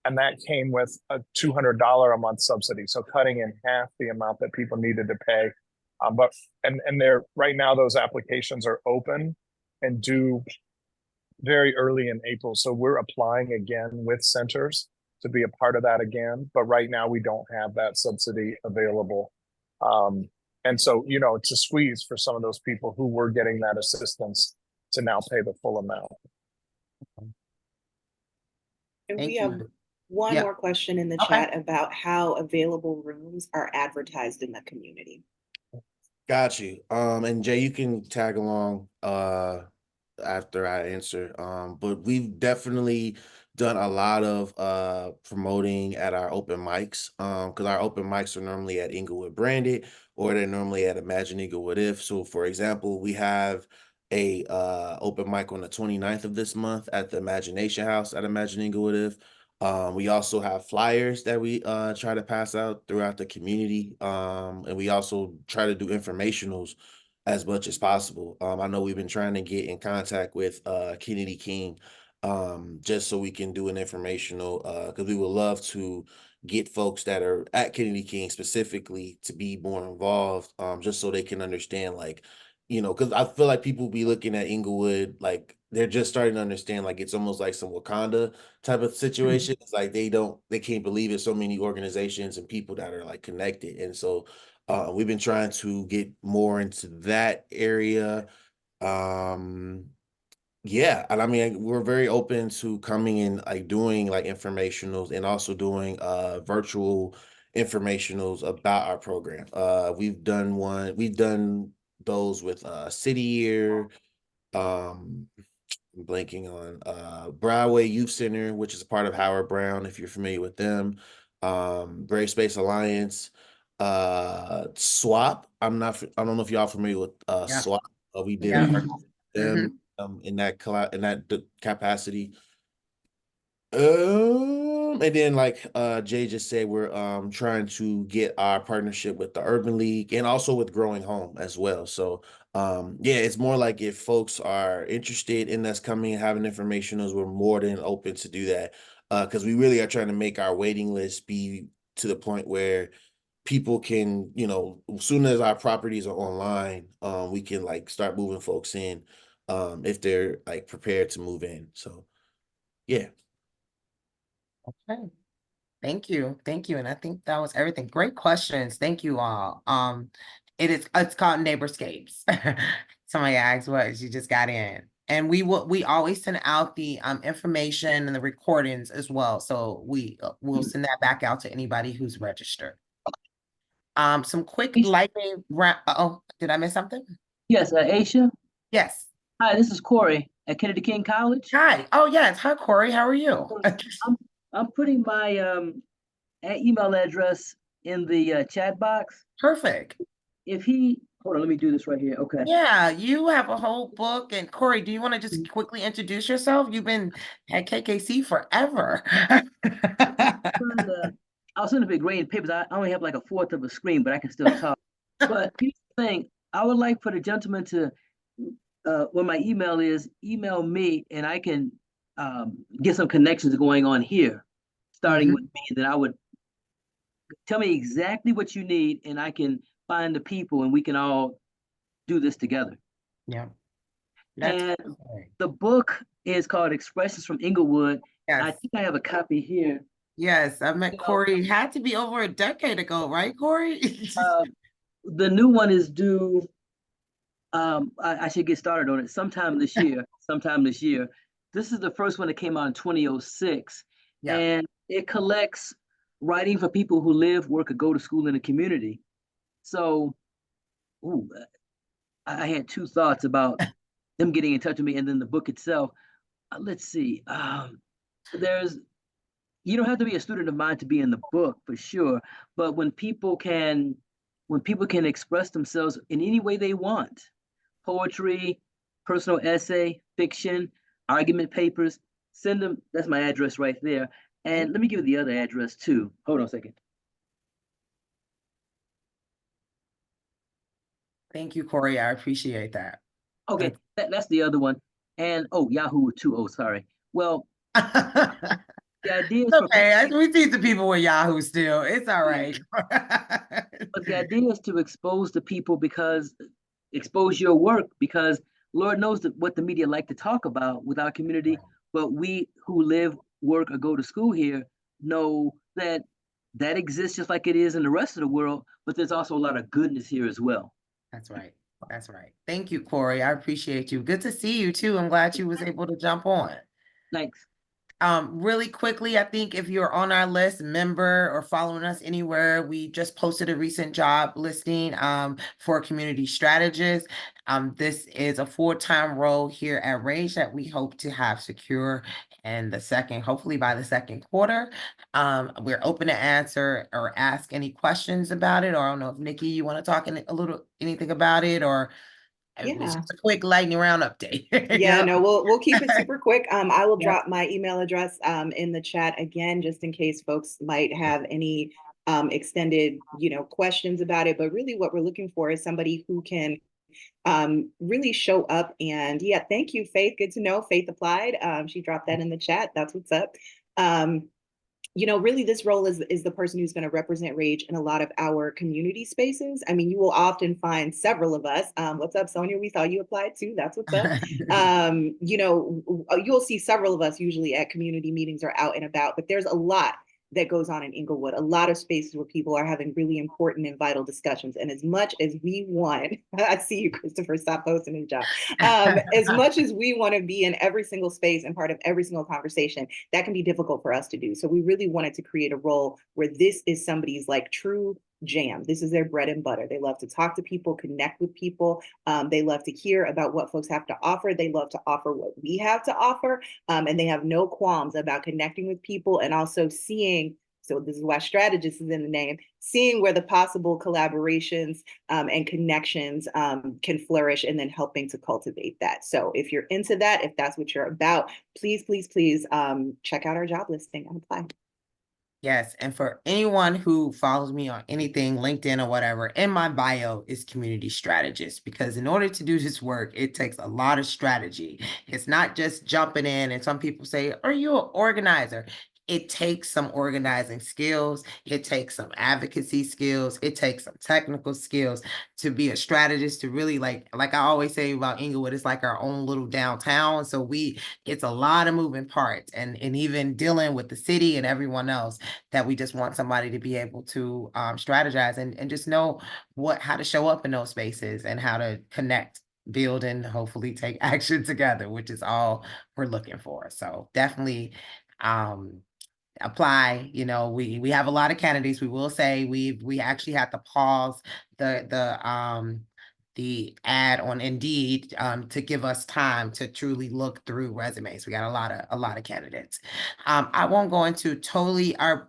And that came with a $200 a month subsidy. So cutting in half the amount that people needed to pay. But they're right now, those applications are open. and due very early in April. So we're applying again with centers to be a part of that again. But right now we don't have that subsidy available. And so, you know, it's a squeeze for some of those people who were getting that assistance to now pay the full amount. And Thank we have you. one Yeah. more question in the Okay. chat about how available rooms are advertised in the community. Got you. And Jay, you can tag along after I answer. But we've definitely done a lot of promoting at our open mics. Because our open mics are normally at Englewood Branded, or they're normally at Imagine Englewood If. So for example, we have a open mic on the 29th of this month at the Imagination House at Imagine Englewood If. We also have flyers that we try to pass out throughout the community. And we also try to do informationals as much as possible. I know we've been trying to get in contact with Kennedy King, just so we can do an informational, because we would love to get folks that are at Kennedy King specifically to be more involved, just so they can understand, like, you know, because I feel like people be looking at Inglewood like they're just starting to understand, like it's almost like some Wakanda type of situation. It's like they can't believe it. So many organizations and people that are like connected, and so we've been trying to get more into that area. Yeah, and I mean we're very open to coming and like doing like informationals and also doing virtual informationals about our program. We've done those with City Year, um I'm blanking on Broadway Youth Center, which is a part of Howard Brown, if you're familiar with them. Brave Space Alliance, SWAP. I don't know if y'all familiar with Yeah. SWAP. We did Yeah. a partnership with them Mhm. in that capacity. And then like Jay just said, we're trying to get our partnership with the Urban League and also with Growing Home as well. So yeah, it's more like if folks are interested in us coming and having informationals, we're more than open to do that. Because we really are trying to make our waiting list be to the point where people can, you know, as soon as our properties are online, we can like start moving folks in if they're like prepared to move in. So yeah. Okay. Thank you. Thank you. And I think that was everything. Great questions. Thank you all. It's called Neighborscapes. Somebody asked what you just got in. And we always send out the information and the recordings as well. So we'll send that back out to anybody who's registered. Some quick lightning round. Oh, did I miss something? Yes, Aisha. Yes. Hi, this is Corey at Kennedy King College. Hi. Oh, yes. Hi, Corey. How are you? I'm putting my email address in the chat box. Perfect. Hold on, let me do this right here. Okay. Yeah, you have a whole book. And Corey, do you want to just quickly introduce yourself? You've been at KKC forever. I was in the grading papers. I only have like a fourth of a screen, but I can still talk. But here's the thing. I would like for the gentleman to, when my email is, email me and I can get some connections going on here, starting with me. Then I would tell me exactly what you need and I can find the people and we can all do this together. Yeah. And the book is called Expressions from Englewood. Yes. I think I have a copy here. Yes, I met Corey. It had to be over a decade ago, right, Corey? The new one is due. I should get started on it sometime this year. This is the first one that came out in 2006. Yeah. And it collects writing for people who live, work, or go to school in the community. So, I had two thoughts about them getting in touch with me and then the book itself. Let's see. You don't have to be a student of mine to be in the book for sure, but when people can express themselves in any way they want, poetry, personal essay, fiction, argument papers, send them. That's my address right there. And let me give you the other address too. Hold on a second. Thank you, Corey. I appreciate that. Okay, that's the other one. And Yahoo with 2 O's, sorry. Well, the idea is okay. We see the people with Yahoo still. It's all right. But the idea is to expose the people expose your work because Lord knows what the media like to talk about with our community, Right. but we who live, work, or go to school here know that that exists just like it is in the rest of the world, but there's also a lot of goodness here as well. That's right. That's right. Thank you, Corey. I appreciate you. Good to see you too. I'm glad you was able to jump on. Thanks. Really quickly, I think if you're on our list, member or following us anywhere, we just posted a recent job listing for a community strategist. This is a full-time role here at R.A.G.E that we hope to have secure in hopefully by the second quarter. We're open to answer or ask any questions about it, or I don't know if Nikki, you want to talk anything about it, or it's Yeah. just a quick lightning round update. Yeah, no, we'll keep it super quick. I will Yep. drop my email address in the chat again, just in case folks might have any extended, questions about it. But really what we're looking for is somebody who can really show up. And yeah, thank you, Faith. Good to know. Faith applied. She dropped that in the chat. That's what's up. Really this role is the person who's going to represent R.A.G.E in a lot of our community spaces. I mean, you will often find several of us. What's up, Sonia? We saw you applied too. That's what's up. You'll see several of us usually at community meetings or out and about, but there's a lot that goes on in Englewood, a lot of spaces where people are having really important and vital discussions. And as much as we want, I see you, Christopher, stop posting in the job. As much as we want to be in every single space and part of every single conversation, that can be difficult for us to do. So we really wanted to create a role where this is somebody's like true jam. This is their bread and butter. They love to talk to people, connect with people. They love to hear about what folks have to offer. They love to offer what we have to offer. And they have no qualms about connecting with people and also seeing. So this is why strategist is in the name, seeing where the possible collaborations and connections can flourish, and then helping to cultivate that. So if you're into that, if that's what you're about, please, please, please check out our job listing and apply. Yes, and for anyone who follows me on anything, LinkedIn or whatever, in my bio is community strategist, because in order to do this work, it takes a lot of strategy. It's not just jumping in, and some people say, are you an organizer? It takes some organizing skills. It takes some advocacy skills. It takes some technical skills to be a strategist, to really like I always say about Englewood, it's like our own little downtown. So it's a lot of moving parts, and even dealing with the city and everyone else, that we just want somebody to be able to strategize and just know how to show up in those spaces and how to connect, build, and hopefully take action together, which is all we're looking for. So definitely apply. We have a lot of candidates. We will say we actually had to pause the ad on Indeed to give us time to truly look through resumes. We got a lot of candidates. I won't go into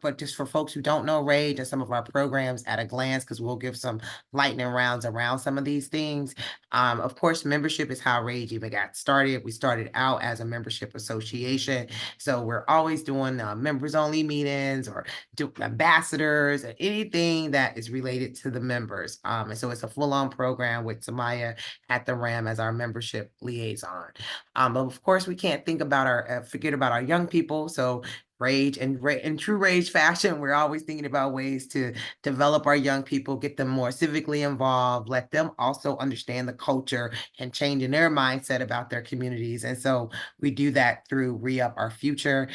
but just for folks who don't know R.A.G.E and some of our programs at a glance, because we'll give some lightning rounds around some of these things. Of course, membership is how R.A.G.E even got started. We started out as a membership association. So we're always doing members only meetings or do ambassadors or anything that is related to the members. And so it's a full-on program with Samaya at the RAM as our membership liaison. But of course, we can't forget about our young people. So R.A.G.E and in true R.A.G.E fashion, we're always thinking about ways to develop our young people, get them more civically involved, let them also understand the culture and changing their mindset about their communities. And so we do that through Re-Up Our Future,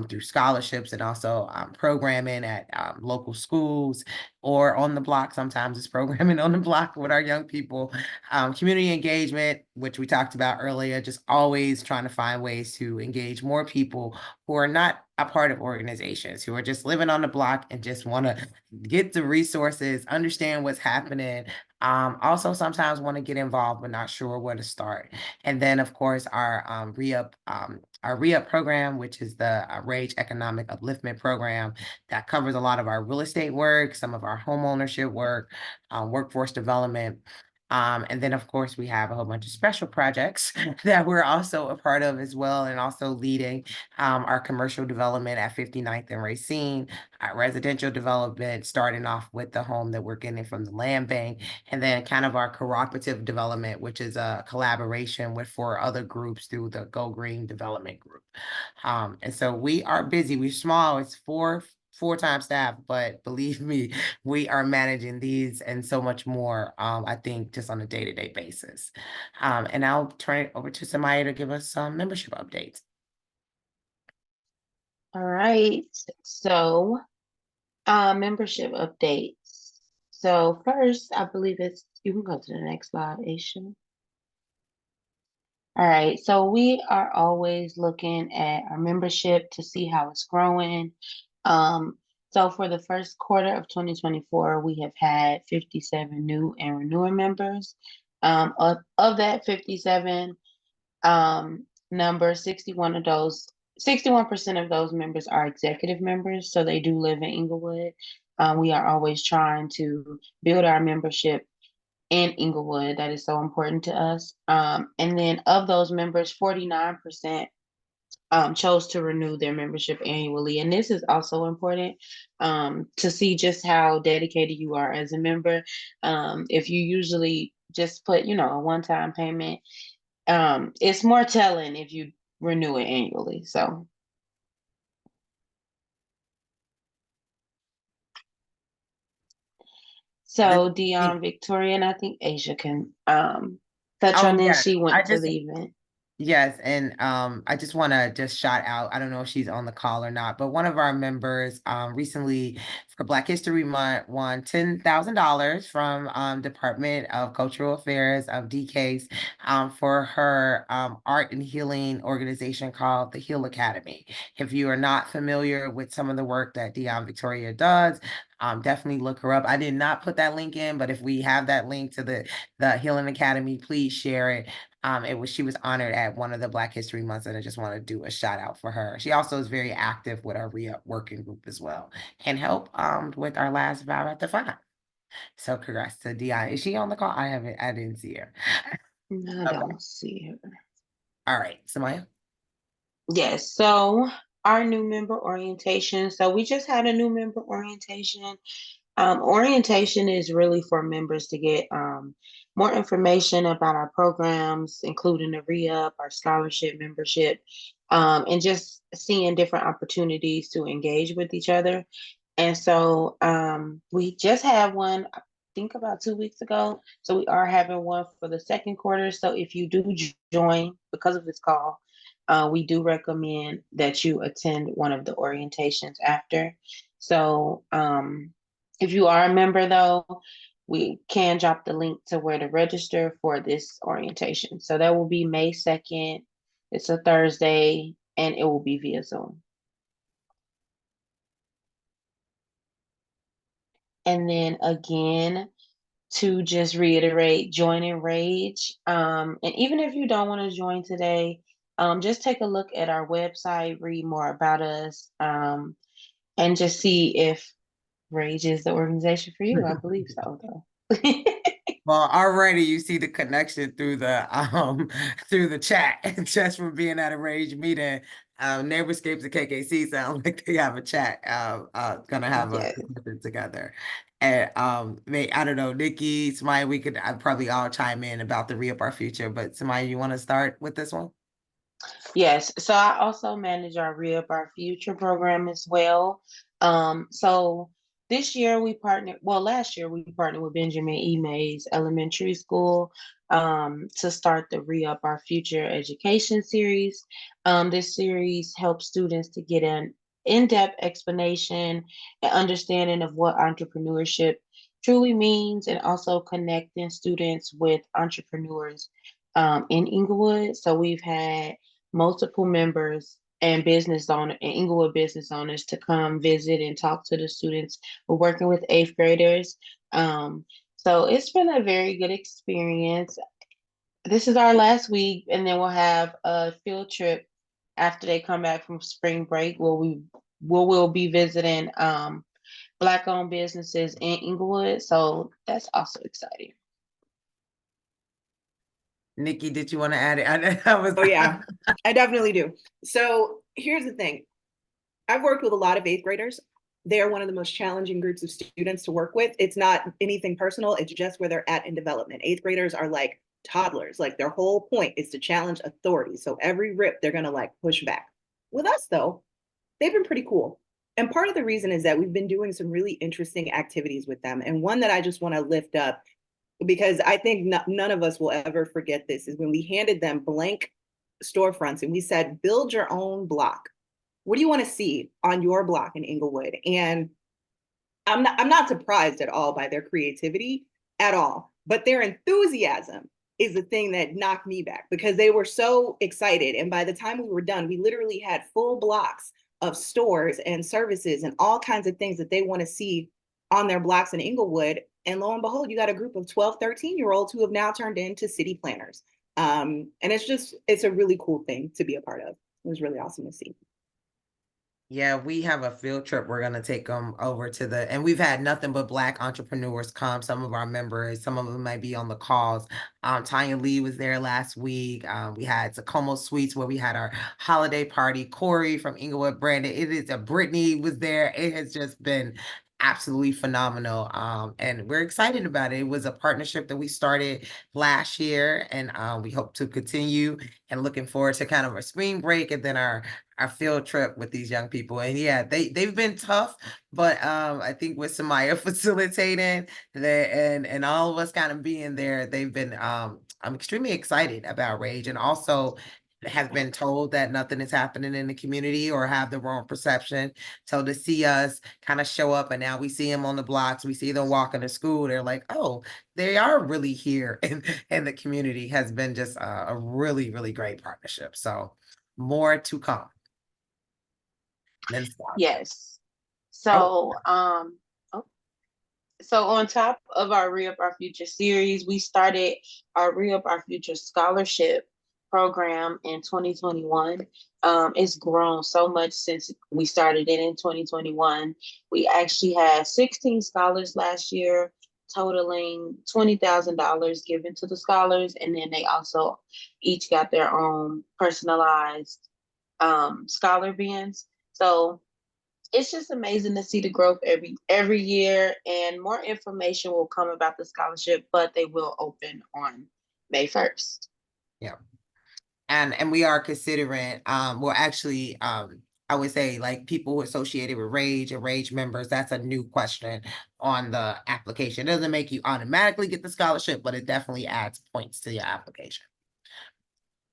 through scholarships, and also programming at local schools or on the block. Sometimes it's programming on the block with our young people. Community engagement, which we talked about earlier, just always trying to find ways to engage more people who are not a part of organizations, who are just living on the block and just want to get the resources, understand what's happening. Also sometimes want to get involved but not sure where to start. And then of course our Re-Up program, which is the R.A.G.E Economic Upliftment Program, that covers a lot of our real estate work, some of our home ownership work, workforce development. And then of course we have a whole bunch of special projects that we're also a part of as well, and also leading our commercial development at 59th and Racine, our residential development, starting off with the home that we're getting from the land bank, and then kind of our cooperative development, which is a collaboration with 4 other groups through the Go Green Development Group. And so we are busy. We're small. It's full-time staff, but believe me, we are managing these and so much more, I think just on a day-to-day basis. And I'll turn it over to Samaya to give us some membership updates. All right, so membership updates. So first, I believe you can go to the next slide, Aisha. All right, so we are always looking at our membership to see how it's growing. So for the first quarter of 2024, we have had 57 new and renewing members. Of that 57 number, 61% of those members are executive members, so they do live in Englewood. We are always trying to build our membership in Englewood. That is so important to us. And then of those members, 49% chose to renew their membership annually. And this is also important to see just how dedicated you are as a member. If you usually just put, a one-time payment, it's more telling if you renew it annually. So Victoria, and I think Asia can touch on this. She went to the event. Yes, and I just want to just shout out, I don't know if she's on the call or not, but one of our members recently for Black History Month won $10,000 from Department of Cultural Affairs of DCASE for her art and healing organization called the Heal Academy. If you are not familiar with some of the work that Victoria does, definitely look her up. I did not put that link in, but if we have that link to the Healing Academy, please share it. She was honored at one of the Black History Months, and I just want to do a shout out for her. She also is very active with our RE-UP working group as well, and help with our last vow at the 5. So congrats to Dion. Is she on the call? I didn't see her. No, I don't see her. All right, Samaya. Yes, so our new member orientation. So we just had a new member orientation. Orientation is really for members to get more information about our programs, including the re-up, our scholarship membership, and just seeing different opportunities to engage with each other. And so we just had one, I think about 2 weeks ago. So we are having one for the second quarter. So if you do join because of this call, we do recommend that you attend one of the orientations after. So if you are a member, though, we can drop the link to where to register for this orientation. So that will be May 2nd. It's a Thursday, and it will be via Zoom. And then again, to just reiterate, join R.A.G.E. And even if you don't want to join today, just take a look at our website, read more about us, and just see if R.A.G.E. is the organization for you. I believe so, though. Well, already you see the connection through the chat just from being at a R.A.G.E. meeting. Neighborscapes and KKC sound like they have a chat. Gonna have a together. And I don't know, Nikki, Samaya, we could probably all chime in about the Re-Up Our Future, but Samaya, you want to start with this one? Yes, so I also manage our Re-Up Our Future program as well. So last year we partnered with Benjamin E. Mays Elementary School to start the Re-Up Our Future education series. This series helps students to get an in-depth explanation and understanding of what entrepreneurship truly means, and also connecting students with entrepreneurs in Englewood. So we've had multiple members and Englewood business owners to come visit and talk to the students. We're working with 8th graders. So it's been a very good experience. This is our last week, and then we'll have a field trip after they come back from spring break where we'll be visiting Black-owned businesses in Englewood. So that's also exciting. Nikki, did you want to add it? Oh yeah, I definitely do. So here's the thing. I've worked with a lot of 8th graders. They are one of the most challenging groups of students to work with. It's not anything personal. It's just where they're at in development. 8th graders are like toddlers. Like their whole point is to challenge authority. So every rip, they're going to like push back. With us though, they've been pretty cool. And part of the reason is that we've been doing some really interesting activities with them. And one that I just want to lift up, because I think none of us will ever forget this, is when we handed them blank storefronts and we said, build your own block. What do you want to see on your block in Englewood? And I'm not surprised at all by their creativity at all, but their enthusiasm is the thing that knocked me back, because they were so excited. And by the time we were done, we literally had full blocks of stores and services and all kinds of things that they want to see on their blocks in Englewood. And lo and behold, you got a group of 12, 13-year-olds who have now turned into city planners. And it's a really cool thing to be a part of. It was really awesome to see. Yeah, we have a field trip. We're gonna take them over to and we've had nothing but Black entrepreneurs come. Some of our members, some of them might be on the calls. Tanya Lee was there last week. We had Tacoma Suites where we had our holiday party. Corey from Englewood, Brandon. It is a Brittany was there. It has just been absolutely phenomenal. And we're excited about it. It was a partnership that we started last year, and we hope to continue, and looking forward to kind of a spring break and then our field trip with these young people. And yeah, they've been tough, but I think with Samaya facilitating and all of us kind of being there, they've been I'm extremely excited about R.A.G.E, and also have been told that nothing is happening in the community or have the wrong perception. So to see us kind of show up, and now we see them on the blocks, we see them walking to school, they're like, oh, they are really here in the community, has been just a really, really great partnership. So more to come. Yes. Oh. So on top of our Re-Up Our Future series, we started our Re-Up Our Future scholarship program in 2021. It's grown so much since we started it in 2021. We actually had 16 scholars last year, totaling $20,000 given to the scholars. And then they also each got their own personalized scholar bins. So it's just amazing to see the growth every year, and more information will come about the scholarship, but they will open on May 1st. Yeah. And we are considering, well, actually, I would say like people associated with R.A.G.E and R.A.G.E members, that's a new question on the application. It doesn't make you automatically get the scholarship, but it definitely adds points to your application.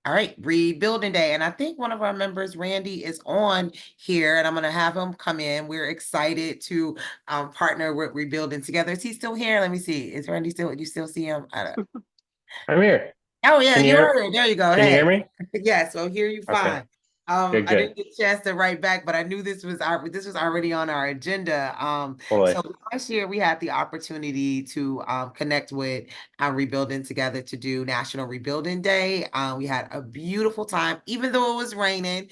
All right, Rebuilding Day. And I think one of our members, Randy, is on here, and I'm going to have him come in. We're excited to partner with Rebuilding together. Is he still here? Let me see. Is Randy still, you still see him? I'm here. Oh, yeah, Can you you hear- are here. There you go. Can you hear Hey. me? Yes, I'll hear you Okay. fine. Good, I didn't good. get a chance to write back, but I knew this was already on our agenda. Totally. So last year we had the opportunity to connect with Rebuilding together to do National Rebuilding Day. We had a beautiful time, even though it was raining.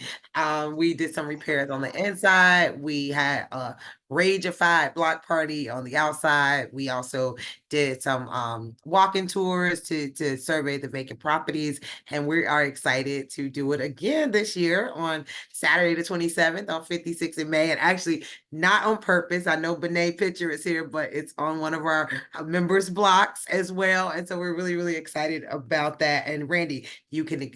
We did some repairs on the inside. We had a R.A.G.E-ified block party on the outside. We also did some walking tours to survey the vacant properties, and we are excited to do it again this year on Saturday the 27th on 56 in May. And actually not on purpose, I know Benet picture is here, but it's on one of our members blocks as well. And so we're really, really excited about that. And Randy, you can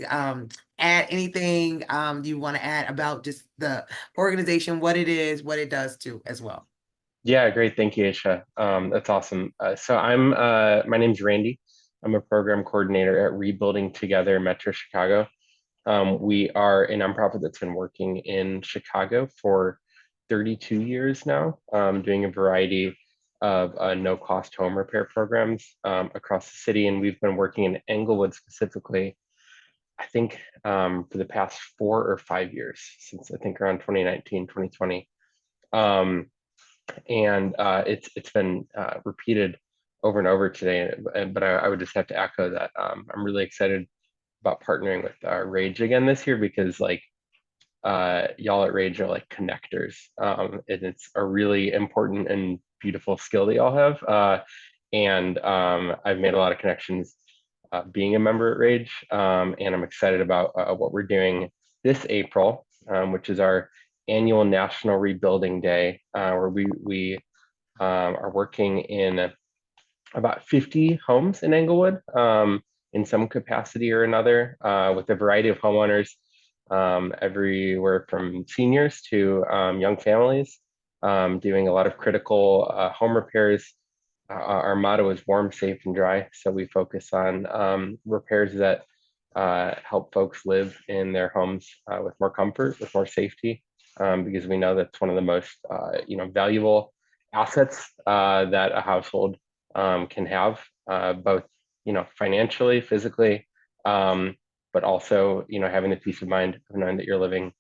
add anything you want to add about just the organization, what it is, what it does too as well. Yeah, great. Thank you, Aisha. That's awesome. So my name's Randy. I'm a program coordinator at Rebuilding Together Metro Chicago. We are a nonprofit that's been working in Chicago for 32 years now, doing a variety of no-cost home repair programs across the city. And we've been working in Englewood specifically, I think for the past 4 or 5 years, since I think around 2019, 2020. And it's been repeated over and over today, but I would just have to echo that I'm really excited about partnering with R.A.G.E again this year, because like y'all at R.A.G.E are like connectors, and it's a really important and beautiful skill that y'all have, and I've made a lot of connections being a member at R.A.G.E, and I'm excited about what we're doing this April, which is our annual National Rebuilding Day, where we are working in about 50 homes in Englewood in some capacity or another, with a variety of homeowners, everywhere from seniors to young families. doing a lot of critical home repairs. Our motto is warm, safe, and dry. So we focus on repairs that help folks live in their homes with more comfort, with more safety, because we know that's one of the most valuable assets that a household can have, both financially, physically, but also having the peace of mind of knowing that you're living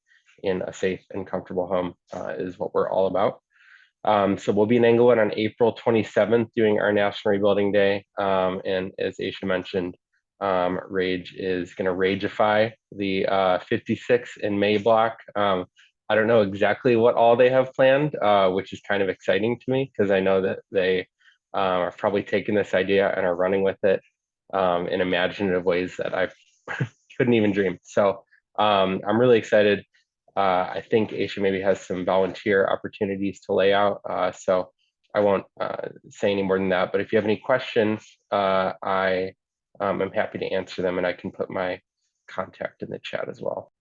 in a safe and comfortable home is what we're all about. So we'll be in Englewood on April 27th doing our National Rebuilding Day. And as Aisha mentioned, R.A.G.E is going to Rageify the 56 in May block. I don't know exactly what all they have planned, which is kind of exciting to me because I know that they are probably taking this idea and are running with it in imaginative ways that I couldn't even dream. So I'm really excited. I think Aisha maybe has some volunteer opportunities to lay out. So I won't say any more than that. But if you have any questions, I am happy to answer them, and I can put my contact in the chat as well.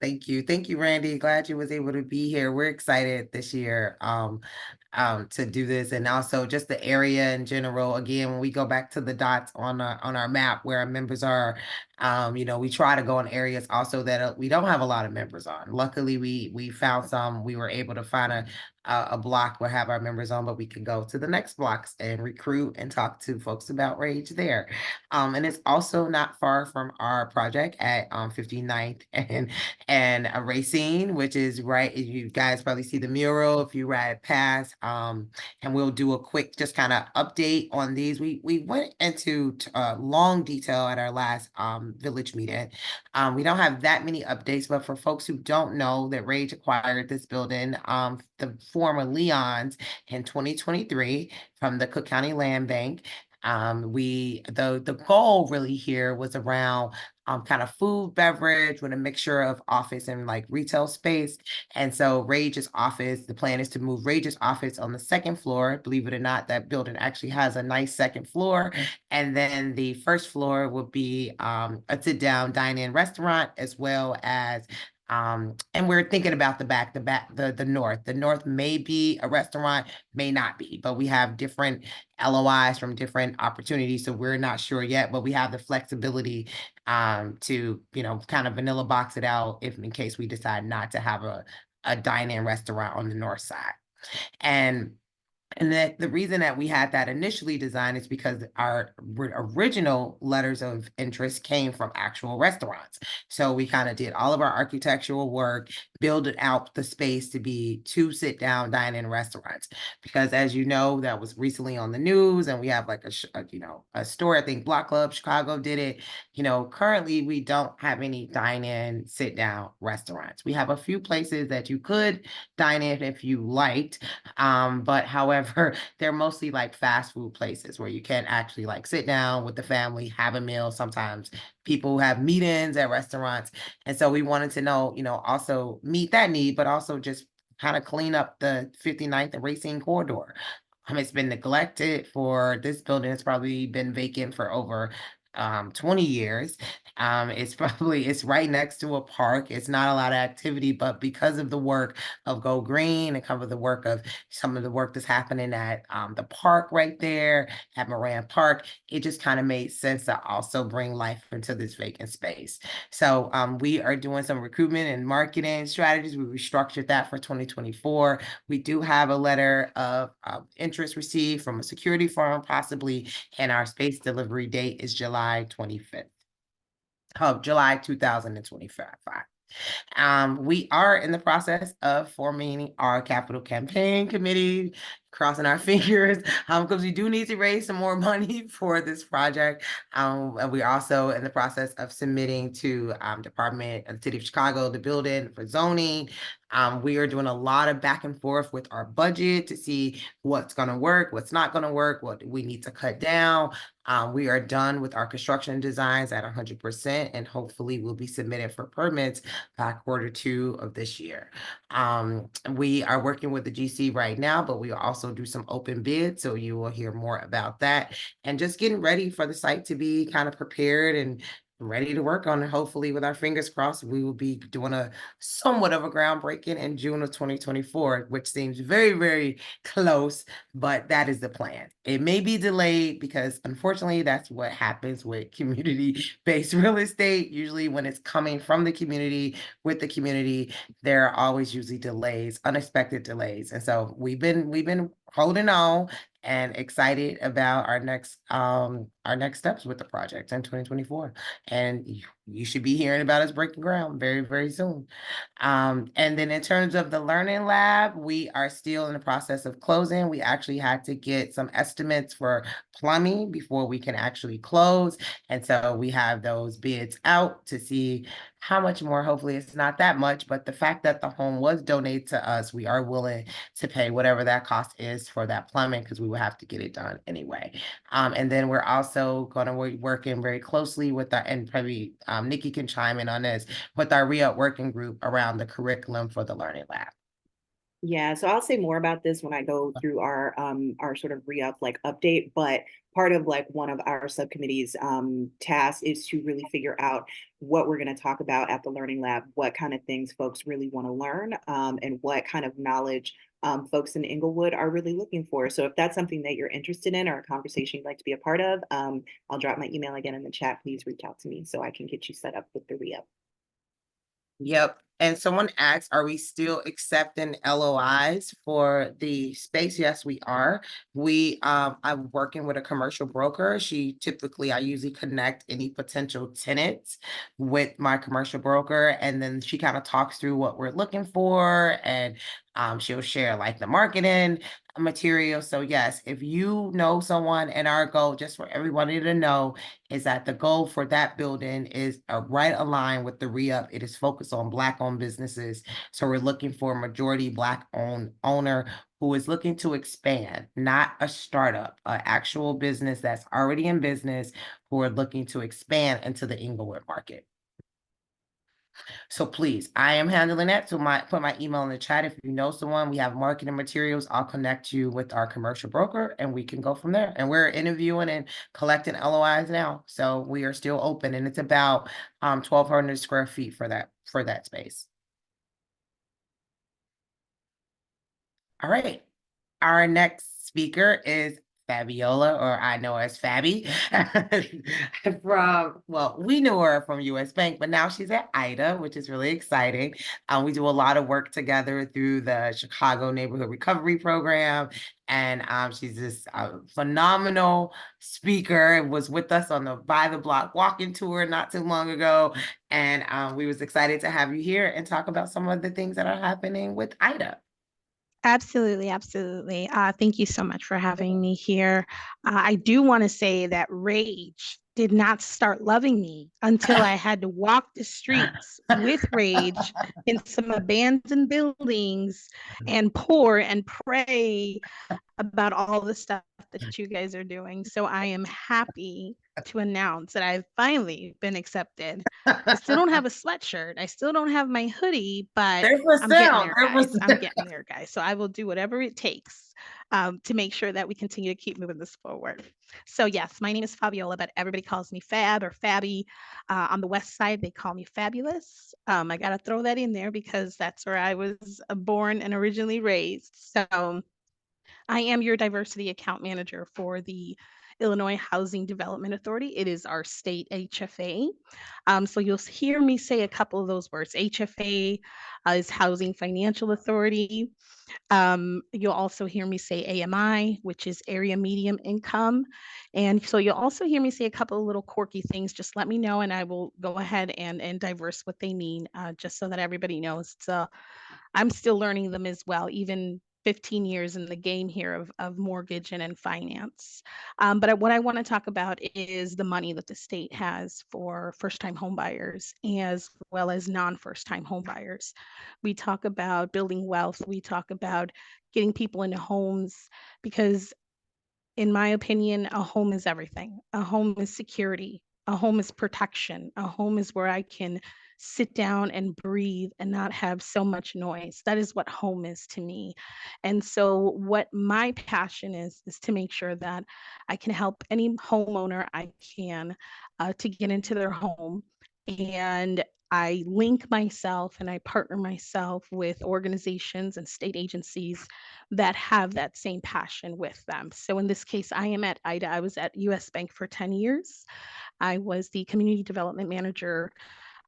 Thank you. Thank you, Randy. Glad you was able to be here. We're excited this year to do this, and also just the area in general. Again, when we go back to the dots on our map where our members are, we try to go in areas also that we don't have a lot of members on. Luckily, we found some. We were able to find a block where have our members on, but we can go to the next blocks and recruit and talk to folks about R.A.G.E there. And it's also not far from our project at 59th and a Racine, which is right. You guys probably see the mural if you ride past. And we'll do a quick just kind of update on these. We went into long detail at our last village meeting. We don't have that many updates, but for folks who don't know that R.A.G.E acquired this building, the former Leon's in 2023 from the Cook County Land Bank. The goal really here was around kind of food, beverage with a mixture of office and like retail space. And so R.A.G.E's office, the plan is to move R.A.G.E's office on the second floor. Believe it or not, that building actually has a nice second floor. And then the first floor will be a sit-down dine-in restaurant, as well as and we're thinking about the north. The north may be a restaurant, may not be, but we have different LOIs from different opportunities. So we're not sure yet, but we have the flexibility to, kind of vanilla box it out if in case we decide not to have a dine-in restaurant on the north side. And that the reason that we had that initially designed is because our original letters of interest came from actual restaurants. So we kind of did all of our architectural work, building out the space to be 2 sit-down dine-in restaurants. Because as you know, that was recently on the news, and we have like a store, I think Block Club Chicago did it. Currently we don't have any dine-in sit-down restaurants. We have a few places that you could dine in if you liked, but however, they're mostly like fast food places where you can actually like sit down with the family, have a meal. Sometimes people have meetings at restaurants. And so we wanted to know, also meet that need, but also just kind of clean up the 59th and Racine corridor. It's been neglected for this building. It's probably been vacant for over 20 years. It's right next to a park. It's not a lot of activity, but because of the work of Go Green and some of the work that's happening at the park right there at Moran Park, it just kind of made sense to also bring life into this vacant space. So we are doing some recruitment and marketing strategies. We restructured that for 2024. We do have a letter of interest received from a security firm, possibly, and our space delivery date is July 25th of July 2025. We are in the process of forming our capital campaign committee, crossing our fingers, because we do need to raise some more money for this project. And we're also in the process of submitting to Department of the City of Chicago, the building for zoning. We are doing a lot of back and forth with our budget to see what's going to work, what's not going to work, what we need to cut down. We are done with our construction designs at 100%, and hopefully we'll be submitted for permits by Q2 of this year. We are working with the GC right now, but we will also do some open bids, so you will hear more about that. And just getting ready for the site to be kind of prepared and ready to work on it. Hopefully, with our fingers crossed, we will be doing a somewhat of a groundbreaking in June of 2024, which seems very, very close, but that is the plan. It may be delayed because unfortunately, that's what happens with community-based real estate. Usually when it's coming from the community, with the community, there are always usually delays, unexpected delays. And so we've been holding on and excited about our next steps with the project in 2024. And you should be hearing about us breaking ground very, very soon. And then in terms of the learning lab, we are still in the process of closing. We actually had to get some estimates for plumbing before we can actually close. And so we have those bids out to see how much more. Hopefully it's not that much, but the fact that the home was donated to us, we are willing to pay whatever that cost is for that plumbing because we will have to get it done anyway. And then we're also going to be working very closely with our, and probably Nikki can chime in on this, with our RE/UP working group around the curriculum for the Learning Lab. Yeah, so I'll say more about this when I go through our sort of re-up like update, but part of like one of our subcommittees tasks is to really figure out what we're going to talk about at the Learning Lab, what kind of things folks really want to learn, and what kind of knowledge folks in Englewood are really looking for. So if that's something that you're interested in or a conversation you'd like to be a part of, I'll drop my email again in the chat. Please reach out to me so I can get you set up with the re-up. Yep. And someone asked, are we still accepting LOIs for the space? Yes, we are. I'm working with a commercial broker. I usually connect any potential tenants with my commercial broker, and then she kind of talks through what we're looking for, and she'll share like the marketing material. So yes, if you know someone, and our goal, just for everybody to know, is that the goal for that building is right aligned with the re-up. It is focused on Black-owned businesses. So we're looking for a majority Black-owned owner who is looking to expand, not a startup, an actual business that's already in business, who are looking to expand into the Englewood market. So please, I am handling that. So put my email in the chat. If you know someone, we have marketing materials. I'll connect you with our commercial broker and we can go from there. And we're interviewing and collecting LOIs now. So we are still open, and it's about 1,200 square feet for that space. All right. Our next speaker is Fabiola, or I know as Fabi, we knew her from US Bank, but now she's at IDA, which is really exciting. We do a lot of work together through the Chicago Neighborhood Recovery Program, and she's this phenomenal speaker. Was with us on the By the Block walking tour not too long ago, and we was excited to have you here and talk about some of the things that are happening with IDA. Absolutely, absolutely. Thank you so much for having me here. I do want to say that R.A.G.E did not start loving me until I had to walk the streets with R.A.G.E in some abandoned buildings and pour and pray about all the stuff that you guys are doing. So I am happy to announce that I've finally been accepted. I still don't have a sweatshirt. I still don't have my hoodie, but I'm getting there, guys. I'm getting there, guys. So I will do whatever it takes to make sure that we continue to keep moving this forward. So yes, my name is Fabiola, but everybody calls me Fab or Fabby. On the West Side, they call me Fabulous. I got to throw that in there because that's where I was born and originally raised. So I am your diversity account manager for the Illinois Housing Development Authority. It is our state HFA. So you'll hear me say a couple of those words. HFA is Housing Financial Authority. You'll also hear me say AMI, which is Area Medium Income. And so you'll also hear me say a couple of little quirky things. Just let me know and I will go ahead and diverse what they mean, just so that everybody knows. So I'm still learning them as well, even 15 years in the game here of mortgage and in finance. But what I want to talk about is the money that the state has for first-time homebuyers as well as non-first-time homebuyers. We talk about building wealth. We talk about getting people into homes because, in my opinion, a home is everything. A home is security. A home is protection. A home is where I can sit down and breathe and not have so much noise. That is what home is to me. And so what my passion is to make sure that I can help any homeowner I can to get into their home. And I link myself and I partner myself with organizations and state agencies that have that same passion with them. So in this case, I am at IDA. I was at US Bank for 10 years. I was the community development manager.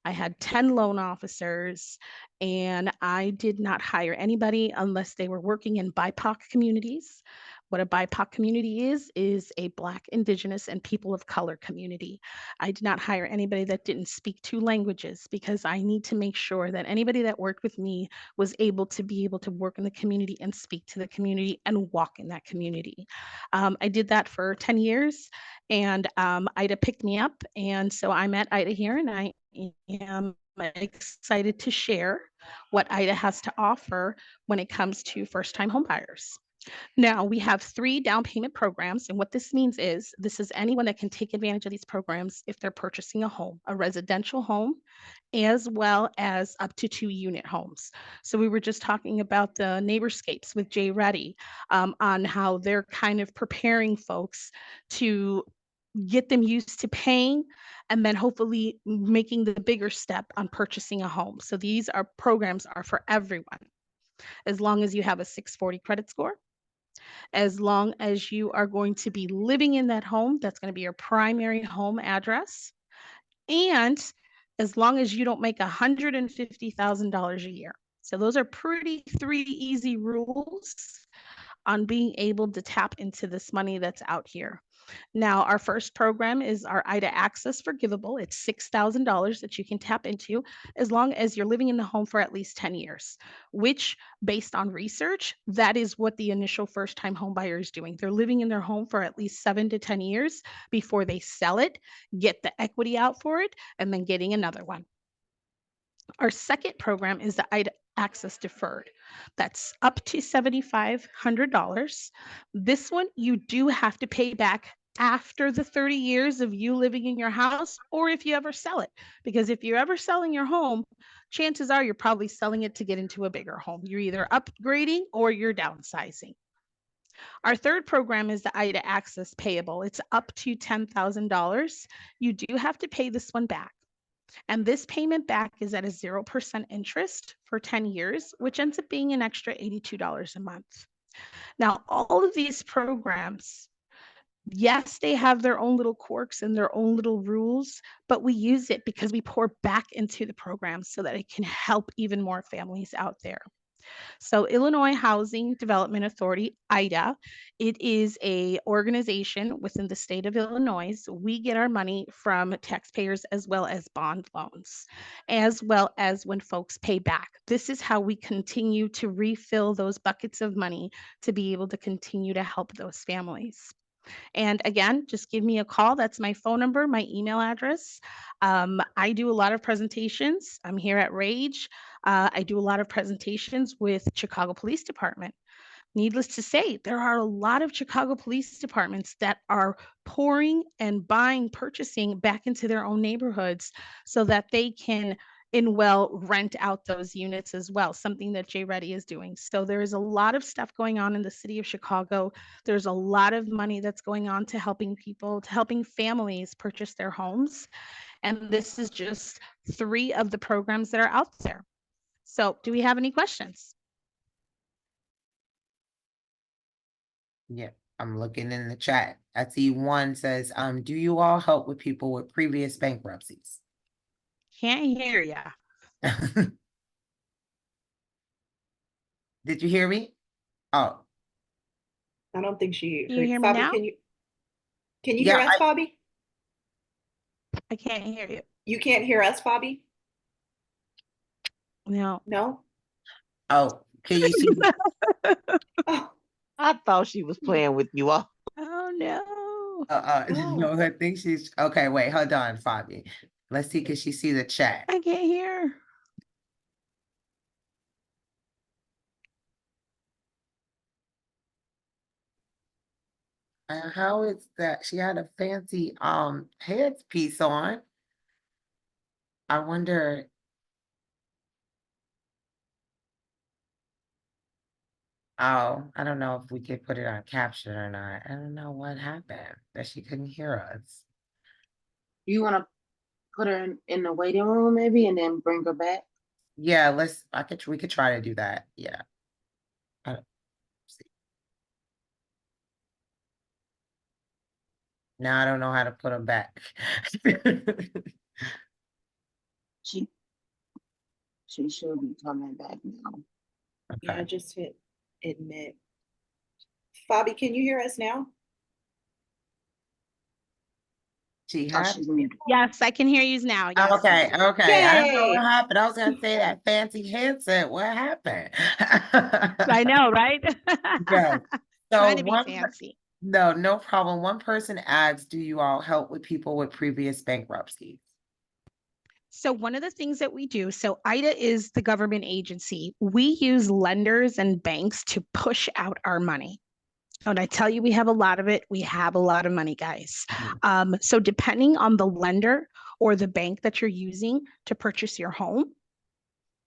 I had 10 loan officers, and I did not hire anybody unless they were working in BIPOC communities. What a BIPOC community is a Black, Indigenous, and people of color community. I did not hire anybody that didn't speak two languages because I need to make sure that anybody that worked with me was able to be able to work in the community and speak to the community and walk in that community. I did that for 10 years, and IDA picked me up. And so I'm at IDA here, and I am excited to share what IDA has to offer when it comes to first-time homebuyers. Now, we have 3 down payment programs, and what this means is this is anyone that can take advantage of these programs if they're purchasing a home, a residential home, as well as up to 2-unit homes. So we were just talking about the Neighborscapes with R.A.G.E. On how they're kind of preparing folks to get them used to paying and then hopefully making the bigger step on purchasing a home. So these are programs are for everyone. As long as you have a 640 credit score, as long as you are going to be living in that home, that's going to be your primary home address, and as long as you don't make $150,000 a year. So those are pretty 3 easy rules on being able to tap into this money that's out here. Now, our first program is our IDA Access Forgivable. It's $6,000 that you can tap into as long as you're living in the home for at least 10 years, which, based on research, that is what the initial first time home buyer is doing. They're living in their home for at least 7 to 10 years before they sell it, get the equity out for it, and then getting another one. Our second program is the IDA Access Deferred. That's up to $7,500. This one you do have to pay back after the 30 years of you living in your house, or if you ever sell it. Because if you're ever selling your home, chances are you're probably selling it to get into a bigger home. You're either upgrading or you're downsizing. Our third program is the IDA Access Payable. It's up to $10,000. You do have to pay this one back. And this payment back is at a 0% interest for 10 years, which ends up being an extra $82 a month. Now, all of these programs, yes, they have their own little quirks and their own little rules, but we use it because we pour back into the program so that it can help even more families out there. So Illinois Housing Development Authority, IDA, it is a organization within the state of Illinois. We get our money from taxpayers as well as bond loans, as well as when folks pay back. This is how we continue to refill those buckets of money to be able to continue to help those families. And again, just give me a call. That's my phone number, my email address. I do a lot of presentations. I'm here at R.A.G.E. I do a lot of presentations with Chicago Police Department. Needless to say, there are a lot of Chicago police departments that are pouring and buying, purchasing back into their own neighborhoods so that they can rent out those units as well, something that R.A.G.E. is doing. So there is a lot of stuff going on in the city of Chicago. There's a lot of money that's going on to helping people, to helping families purchase their homes. And this is just 3 of the programs that are out there. So do we have any questions? Yeah, I'm looking in the chat. I see one says, do you all help with people with previous bankruptcies? Can't hear ya. Did you hear me? Oh, I don't think she Can you heard. hear me Fabi, now? can you Yeah, hear us, Fabi? I can't hear you. You can't hear us, Fabi? No. No? oh, can you see? Oh, I thought she was playing with you all. Oh no. Oh. No, I think she's okay. Wait, hold on, Fabi. Let's see, can she see the chat? I can't hear. How is that? She had a fancy headpiece on. I wonder. Oh, I don't know if we could put it on caption or not. I don't know what happened that she couldn't hear us. You want to put her in the waiting room maybe and then bring her back? Yeah, we could try to do that. Yeah. See. Now I don't know how to put them back. She should be coming back now. Yeah, Okay. just hit admit. Fabi, can you hear us now? She Oh, had. she's muted. Yes, I can hear you now. Yes. Okay, okay. I don't know Yay! what happened. I was gonna say that fancy headset. What happened? I know, right? Yes. So Trying to be one, fancy. no problem. One person asks, do you all help with people with previous bankruptcies? So one of the things that we do, so IDA is the government agency. We use lenders and banks to push out our money. When I tell you we have a lot of it, we have a lot of money, guys. So depending on the lender or the bank that you're using to purchase your home,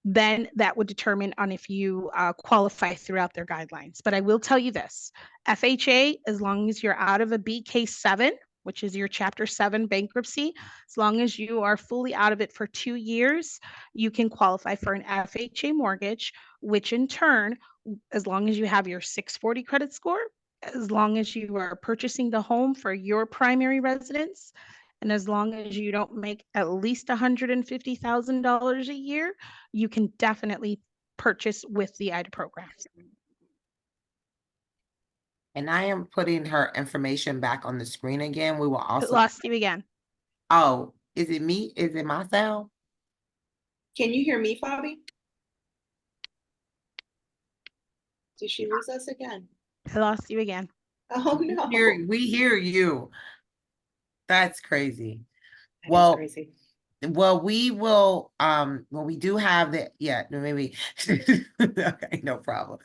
then that would determine on if you qualify throughout their guidelines. But I will tell you this, FHA, as long as you're out of a BK7, which is your Chapter 7 bankruptcy, as long as you are fully out of it for 2 years, you can qualify for an FHA mortgage, which in turn, as long as you have your 640 credit score, as long as you are purchasing the home for your primary residence, and as long as you don't make at least $150,000 a year, you can definitely purchase with the IDA program. And I am putting her information back on the screen again. We will also. Lost you again. Oh, is it me? Is it my sound? Can you hear me, Fabi? Did she lose us again? I lost you again. Oh no. We hear you. That's crazy. That is Well, crazy. well, we do have the, yeah, maybe, okay, no problem.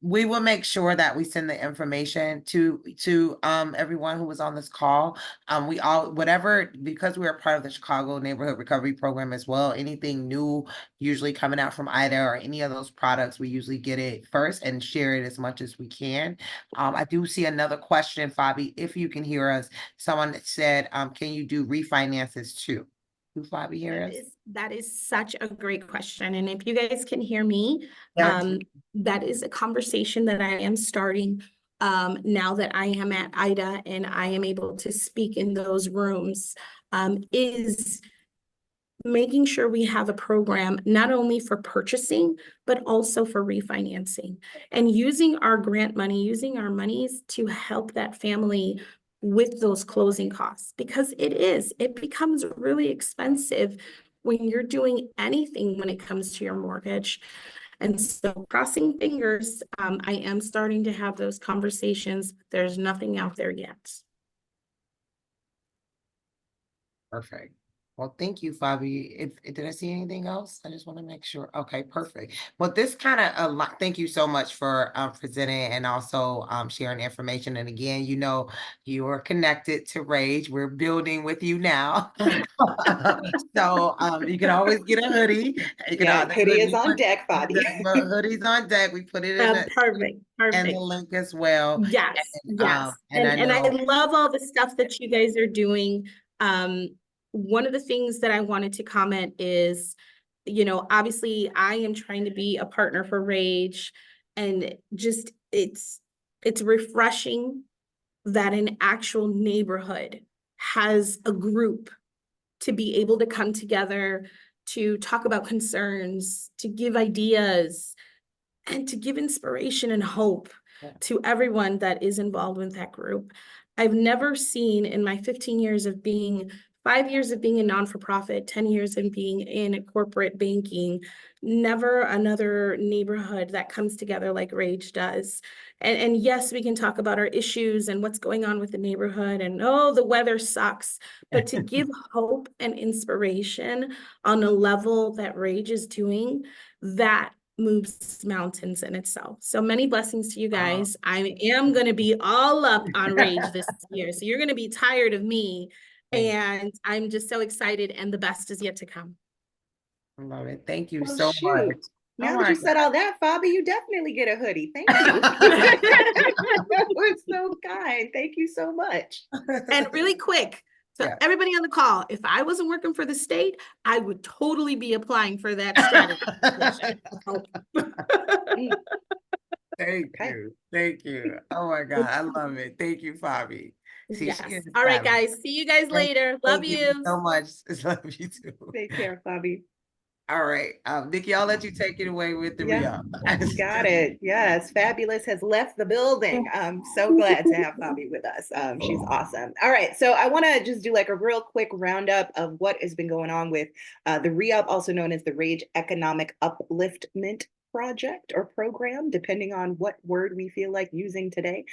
We will make sure that we send the information to everyone who was on this call. Because we're a part of the Chicago Neighborhood Recovery Program as well, anything new usually coming out from IDA or any of those products, we usually get it first and share it as much as we can. I do see another question, Fabi, if you can hear us. Someone said, can you do refinances too? Do Fabi hear us? That is such a great question. And if you guys can hear me, Yeah. that is a conversation that I am starting now that I am at IDA and I am able to speak in those rooms, is making sure we have a program not only for purchasing, but also for refinancing and using our grant money, using our monies to help that family with those closing costs, because it becomes really expensive when you're doing anything when it comes to your mortgage. And so crossing fingers, I am starting to have those conversations. There's nothing out there yet. Perfect. Well, thank you, Fabi. Did I see anything else? I just want to make sure. Okay, perfect. Well, this kind of thank you so much for presenting and also sharing information. And again, you are connected to R.A.G.E. We're building with you now. So you can always get a hoodie. You can Hoodie is on deck, Fabi. Hoodie's on deck. We put it in the Perfect. and the link as well. Yes, yes. And I And I know. love all the stuff that you guys are doing. One of the things that I wanted to comment is, obviously I am trying to be a partner for R.A.G.E. and just it's refreshing that an actual neighborhood has a group to be able to come together to talk about concerns, to give ideas, and to give inspiration and hope to everyone that is involved with that group. I've never seen in my 15 years of being, 5 years of being a non-for-profit, 10 years of being in corporate banking, never another neighborhood that comes together like R.A.G.E. does. And yes, we can talk about our issues and what's going on with the neighborhood and, oh, the weather sucks. But to give hope and inspiration on a level that R.A.G.E. is doing, that moves mountains in itself. So many blessings to you guys. I am going to be all up on R.A.G.E this year. So you're going to be tired of me. And I'm just so excited, and the best is yet to come. I love it. Thank you Well, so much. shoot. Now that you said all that, Fabi, you definitely get a hoodie. Thank you. That was so kind. Thank you so much. And really quick, so Yeah. everybody on the call, if I wasn't working for the state, I would totally be applying for that strategy position. Thank you. Thank you. Oh my God. I love it. Thank you, Fabi. See, Yes. she is All right, fabulous. guys. See you guys Thank- later. Love thank you. so much. Love you too. Take care, Fabi. All right. Nikki, I'll let you take it away with the Yeah, re-up. got it. Yes, Fabulous has left the building. I'm so glad to have Fabi with us. She's awesome. All right, so I want to just do like a real quick roundup of what has been going on with the re-up, also known as the R.A.G.E Economic Upliftment Project or program, depending on what word we feel like using today.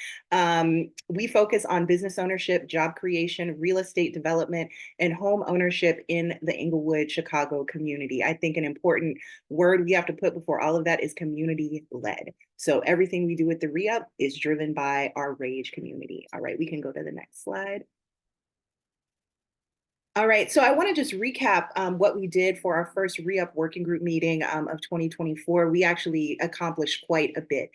We focus on business ownership, job creation, real estate development, and home ownership in the Englewood, Chicago community. I think an important word we have to put before all of that is community led. So everything we do with the re-up is driven by our R.A.G.E community. All right, we can go to the next slide. All right, so I want to just recap what we did for our first re-up working group meeting of 2024. We actually accomplished quite a bit.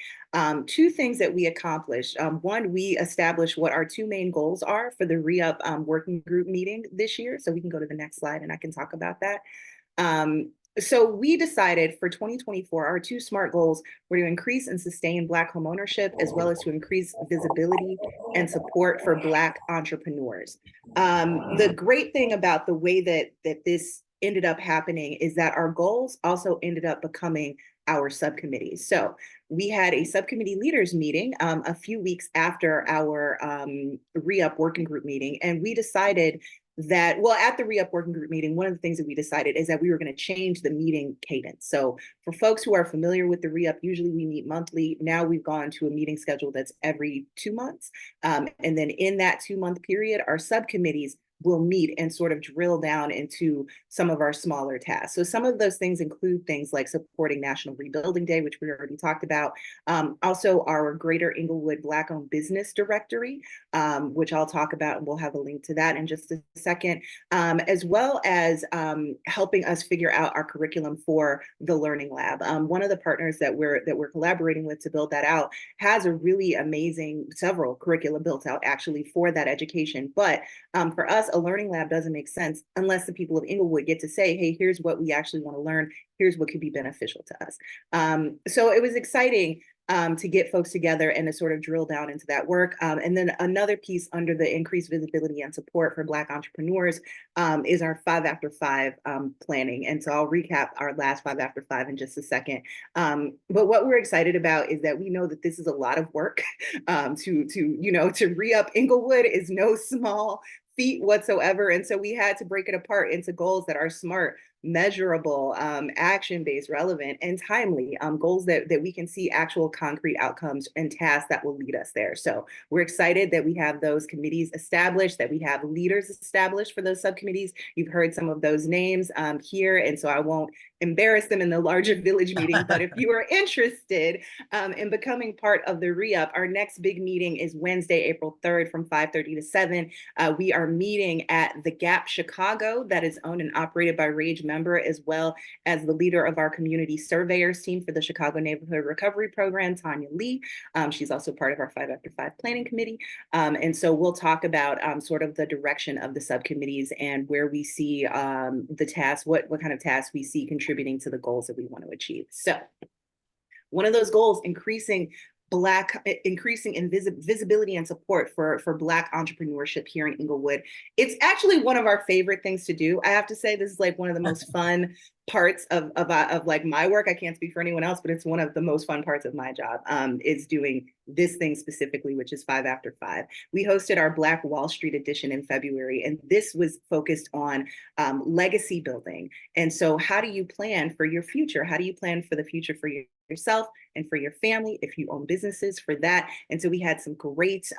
Two things that we accomplished. One, we established what our two main goals are for the re-up working group meeting this year. So we can go to the next slide and I can talk about that. So we decided for 2024, our two SMART goals were to increase and sustain Black homeownership, as well as to increase visibility and support for Black entrepreneurs. The great thing about the way that this ended up happening is that our goals also ended up becoming our subcommittees. So we had a subcommittee leaders meeting a few weeks after our re-up working group meeting, and we decided that, well, at the re-up working group meeting, one of the things that we decided is that we were going to change the meeting cadence. So for folks who are familiar with the re-up, usually we meet monthly. Now we've gone to a meeting schedule that's every 2 months. And then in that 2-month period, our subcommittees will meet and sort of drill down into some of our smaller tasks. So some of those things include things like supporting National Rebuilding Day, which we already talked about. Also our Greater Englewood Black-owned business directory, which I'll talk about, and we'll have a link to that in just a second, as well as helping us figure out our curriculum for the Learning Lab. One of the partners that we're collaborating with to build that out has a really amazing, several curricula built out actually for that education. But for us, a Learning Lab doesn't make sense unless the people of Englewood get to say, hey, here's what we actually want to learn. Here's what could be beneficial to us. So it was exciting to get folks together and to sort of drill down into that work. And then another piece under the increased visibility and support for Black entrepreneurs is our 5 after 5 planning. And so I'll recap our last 5 after 5 in just a second. But what we're excited about is that we know that this is a lot of work. To re-up Englewood is no small feat whatsoever. And so we had to break it apart into goals that are SMART, measurable, action-based, relevant, and timely, goals that we can see actual concrete outcomes and tasks that will lead us there. So we're excited that we have those committees established, that we have leaders established for those subcommittees. You've heard some of those names here, and so I won't embarrass them in the larger village meeting, but if you are interested in becoming part of the re-up, our next big meeting is Wednesday, April 3rd from 5:30 to 7. We are meeting at the Gap Chicago, that is owned and operated by R.A.G.E member, as well as the leader of our community surveyors team for the Chicago Neighborhood Recovery Program, Tanya Lee. She's also part of our 5 after 5 planning committee. And so we'll talk about sort of the direction of the subcommittees and where we see the tasks, what kind of tasks we see contributing to the goals that we want to achieve. So one of those goals, increasing in visibility and support for Black entrepreneurship here in Englewood. It's actually one of our favorite things to do. I have to say, this is like one of the most fun parts of like my work. I can't speak for anyone else, but it's one of the most fun parts of my job, is doing this thing specifically, which is 5 after 5. We hosted our Black Wall Street edition in February, and this was focused on legacy building. And so how do you plan for your future? How do you plan for the future for your yourself and for your family, if you own businesses, for that. And so we had some great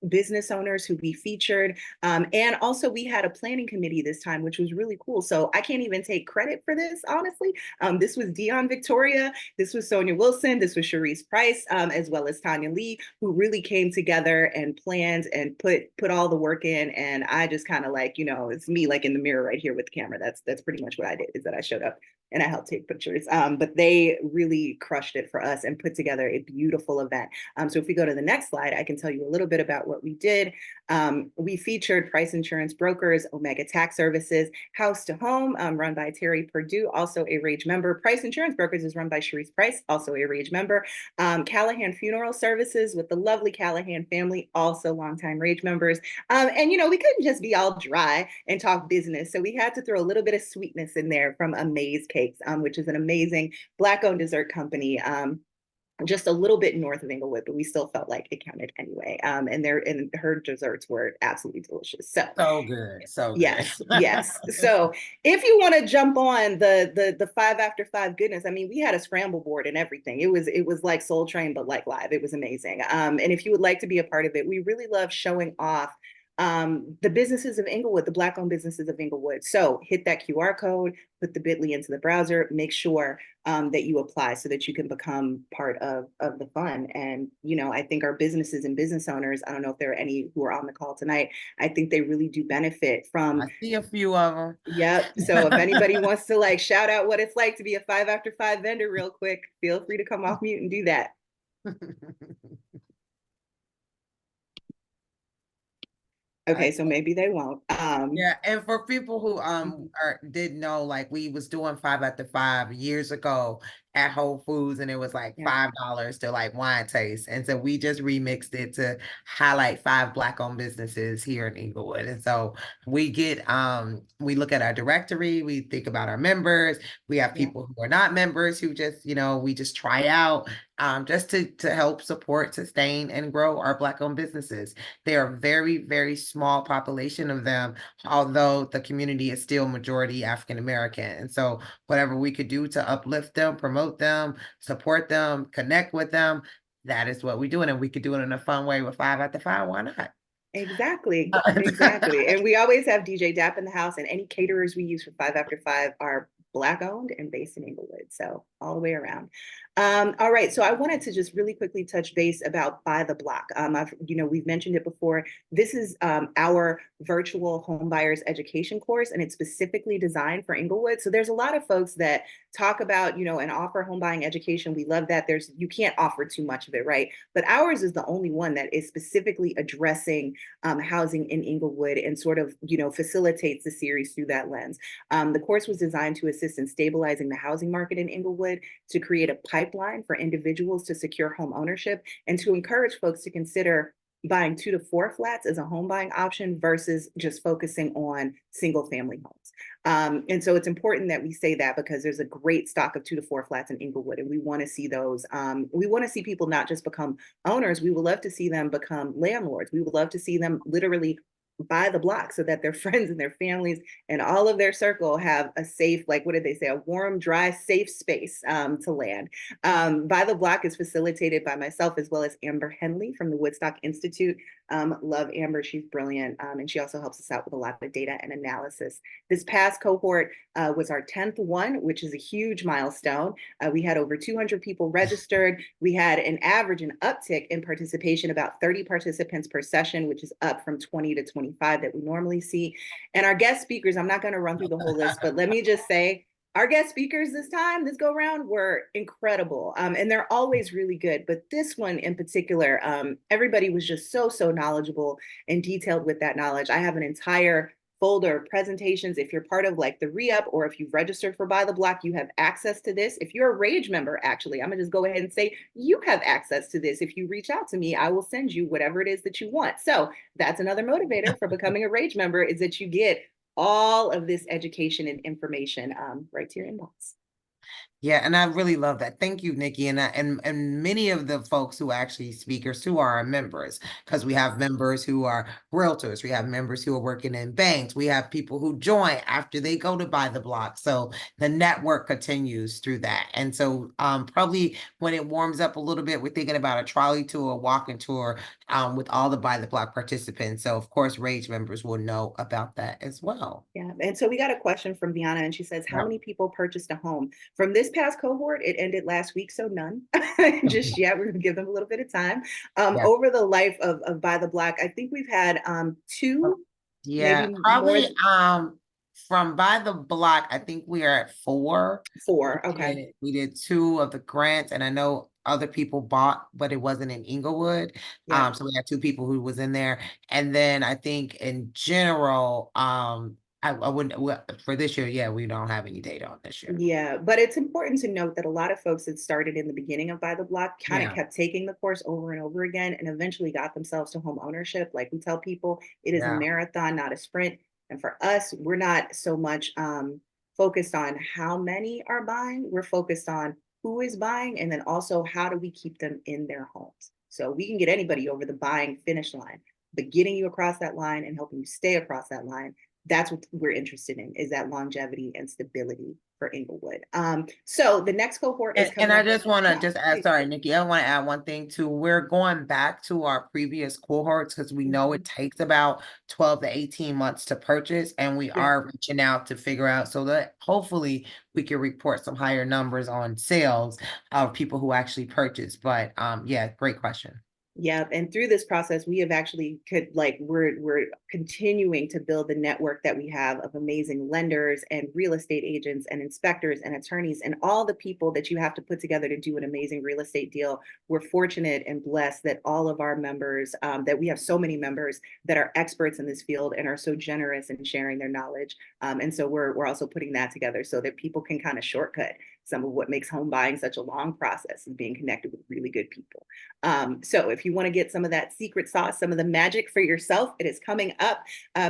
business owners who we featured. And also we had a planning committee this time, which was really cool. So I can't even take credit for this, honestly. This was Dion Victoria, this was Sonia Wilson, this was Cherise Price, as well as Tanya Lee, who really came together and planned and put all the work in. And I just kind of like, it's me like in the mirror right here with the camera. That's pretty much what I did, is that I showed up and I helped take pictures. But they really crushed it for us and put together a beautiful event. So if we go to the next slide, I can tell you a little bit about what we did. We featured Price Insurance Brokers, Omega Tax Services, House to Home, run by Terry Purdue, also a R.A.G.E member. Price Insurance Brokers is run by Cherise Price, also a R.A.G.E member. Callahan Funeral Services with the lovely Callahan family, also longtime R.A.G.E members. And we couldn't just be all dry and talk business. So we had to throw a little bit of sweetness in there from Amaze Cakes, which is an amazing Black-owned dessert company. Just a little bit north of Englewood, but we still felt like it counted anyway. And her desserts were absolutely delicious. So good. So yes, good. yes. So if you want to jump on the 5 after 5 goodness, I mean, we had a scramble board and everything. It was like Soul Train, but like live. It was amazing. And if you would like to be a part of it, we really love showing off the businesses of Englewood, the Black-owned businesses of Englewood. So hit that QR code, put the bit.ly into the browser, make sure that you apply so that you can become part of the fun. And, I think our businesses and business owners, I don't know if there are any who are on the call tonight, I think they really do benefit from. I see a few of them. Yep. So if anybody wants to like shout out what it's like to be a 5 after 5 vendor real quick, feel free to come off mute and do that. Okay, so maybe they won't. Yeah, and for people who didn't know, like we was doing 5 after 5 years ago at Whole Foods, and it was like $5 to like wine taste. And so we just remixed it to highlight 5 Black-owned businesses here in Englewood. And so we get we look at our directory, we think about our members, we have people who are not members who just, we just try out just to help support, sustain, and grow our Black-owned businesses. They are very, very small population of them, although the community is still majority African American. And so whatever we could do to uplift them, promote them, support them, connect with them, that is what we do. And we could do it in a fun way with 5 after 5. Why not? Exactly. Exactly. And we always have DJ Dap in the house, and any caterers we use for 5 after 5 are Black-owned and based in Englewood. So all the way around. All right. So I wanted to just really quickly touch base about Buy the Block. We've mentioned it before. This is our virtual home buyers education course, and it's specifically designed for Englewood. So there's a lot of folks that talk about, and offer home buying education. We love that. You can't offer too much of it, right? But ours is the only one that is specifically addressing housing in Englewood and sort of, facilitates the series through that lens. The course was designed to assist in stabilizing the housing market in Englewood, to create a pipeline for individuals to secure home ownership, and to encourage folks to consider buying 2 to 4 flats as a home buying option versus just focusing on single family homes. And so it's important that we say that, because there's a great stock of 2 to 4 flats in Englewood, and we want to see those. We want to see people not just become owners, we would love to see them become landlords. We would love to see them literally buy the block so that their friends and their families and all of their circle have a safe, like, what did they say? A warm, dry, safe space to land. Buy the Block is facilitated by myself as well as Amber Henley from the Woodstock Institute. Love Amber, she's brilliant. And she also helps us out with a lot of data and analysis. This past cohort was our 10th one, which is a huge milestone. We had over 200 people registered. We had an uptick in participation, about 30 participants per session, which is up from 20 to 25 that we normally see. And our guest speakers, I'm not going to run through the whole list, but let me just say, our guest speakers this go around were incredible. And they're always really good. But this one in particular, everybody was just so knowledgeable and detailed with that knowledge. I have an entire folder of presentations. If you're part of like the re-up, or if you've registered for Buy the Block, you have access to this. If you're a R.A.G.E member, actually, I'm gonna just go ahead and say you have access to this. If you reach out to me, I will send you whatever it is that you want. So that's another motivator for becoming a R.A.G.E member, is that you get all of this education and information right to your inbox. Yeah, and I really love that. Thank you, Nikki. And many of the folks who actually speakers too are our members, because we have members who are realtors, we have members who are working in banks, we have people who join after they go to buy the block. So the network continues through that. And so probably when it warms up a little bit, we're thinking about a trolley tour, walking tour with all the buy the block participants. So of course, RAGE members will know about that as well. Yeah, and so we got a question from Diana, and she says, how Yeah. many people purchased a home? From this past cohort, it ended last week, so none. Just yet, we're gonna give them a little bit of time. Yeah. Over the life of Buy the Block, I think we've had two, Yeah, maybe probably more. from by the block, I think we are at 4. Four, okay. We did 2 of the grants, and I know other people bought, but it wasn't in Englewood. Yeah. So we had 2 people who was in there. And then I think in general, I wouldn't for this year, yeah, we don't have any data on this year. Yeah, but it's important to note that a lot of folks that started in the beginning of Buy the Block kind of Yeah. kept taking the course over and over again and eventually got themselves to home ownership. Like we tell people, it is a Yeah. marathon, not a sprint. And for us, we're not so much focused on how many are buying, we're focused on who is buying and then also how do we keep them in their homes. So we can get anybody over the buying finish line, but getting you across that line and helping you stay across that line, that's what we're interested in, is that longevity and stability for Englewood. So the next cohort is coming And I up. just want to Yeah, just add, please. sorry, Nikki, I want to add one thing too. We're going back to our previous cohorts because we know it takes about 12 to 18 months to purchase, and we are reaching out to figure out so that hopefully we can report some higher numbers on sales of people who actually purchase. But yeah, great question. Yeah, and through this process, we have actually we're continuing to build the network that we have of amazing lenders and real estate agents and inspectors and attorneys and all the people that you have to put together to do an amazing real estate deal. We're fortunate and blessed that all of our members, that we have so many members that are experts in this field and are so generous in sharing their knowledge. And so we're also putting that together so that people can kind of shortcut some of what makes home buying such a long process, is being connected with really good people. So if you want to get some of that secret sauce, some of the magic for yourself, it is coming up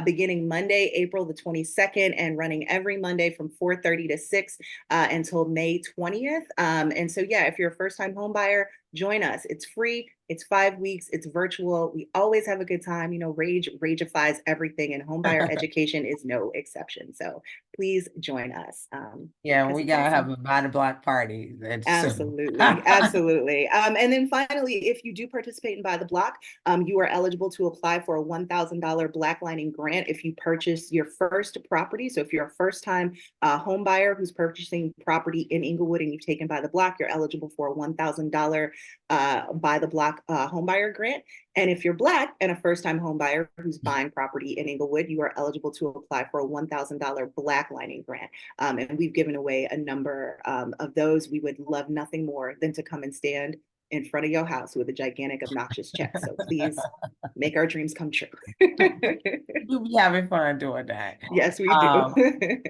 beginning Monday, April the 22nd, and running every Monday from 4:30 to 6 until May 20th. And so, yeah, if you're a first-time home buyer, join us. It's free. It's 5 weeks. It's virtual. We always have a good time. You know, ragefies everything, and homebuyer education is no exception. So please join us. Yeah, because we it's gotta have awesome. a buy the block party. Absolutely, absolutely. And then finally, if you do participate in Buy the Block, you are eligible to apply for a $1,000 blacklining grant if you purchase your first property. So if you're a first-time home buyer who's purchasing property in Englewood and you've taken Buy the Block, you're eligible for a $1,000 Buy the Block home buyer grant. And if you're Black and a first-time home buyer who's buying property in Englewood, you are eligible to apply for a $1,000 blacklining grant. And we've given away a number of those. We would love nothing more than to come and stand in front of your house with a gigantic, obnoxious check. So please make our dreams come true. We'll be having fun doing that. Yes, we do.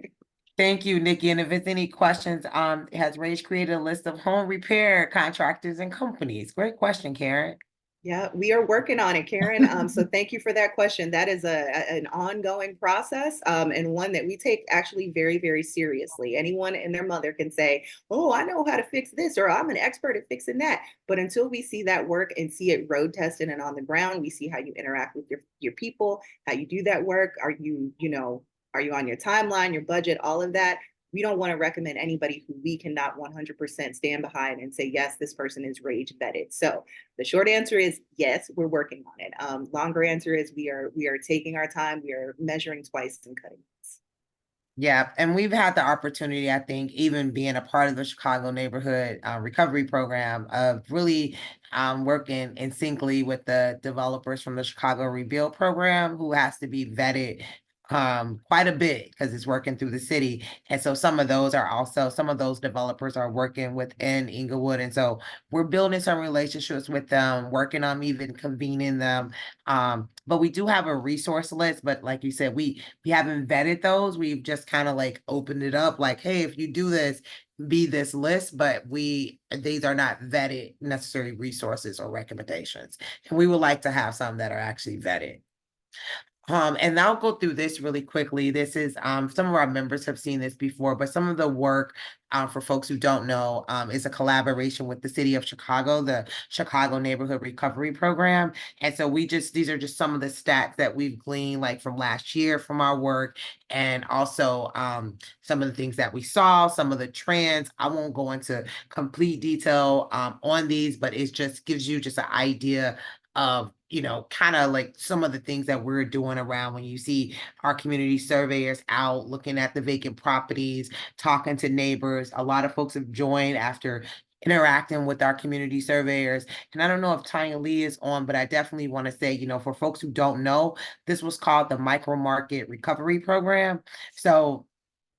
Thank you, Nikki. And if it's any questions, has RAGE created a list of home repair contractors and companies? Great question, Karen. Yeah, we are working on it, Karen. So thank you for that question. That is an ongoing process, and one that we take actually very, very seriously. Anyone and their mother can say, oh, I know how to fix this, or I'm an expert at fixing that. But until we see that work and see it road tested and on the ground, we see how you interact with your people, how you do that work. Are you on your timeline, your budget, all of that? We don't want to recommend anybody who we cannot 100% stand behind and say, yes, this person is RAGE vetted. So the short answer is yes, we're working on it. Longer answer is we are taking our time. We are measuring twice and cutting once. Yeah, and we've had the opportunity, I think, even being a part of the Chicago Neighborhood Recovery Program, of really working in syncly with the developers from the Chicago Rebuild Program, who has to be vetted quite a bit because it's working through the city. And so some of those developers are working within Englewood. And so we're building some relationships with them, working on even convening them. But we do have a resource list, but like you said, we haven't vetted those. We've just kind of like opened it up, like, hey, if you do this, be this list, but these are not vetted necessary resources or recommendations. And we would like to have some that are actually vetted. And I'll go through this really quickly. This is some of our members have seen this before, but some of the work for folks who don't know is a collaboration with the city of Chicago, the Chicago Neighborhood Recovery Program. And so these are just some of the stats that we've gleaned like from last year from our work, and also some of the things that we saw, some of the trends. I won't go into complete detail on these, but it just gives you just an idea of, kind of like some of the things that we're doing around when you see our community surveyors out looking at the vacant properties, talking to neighbors. A lot of folks have joined after interacting with our community surveyors. And I don't know if Tanya Lee is on, but I definitely want to say, for folks who don't know, this was called the Micro Market Recovery Program. So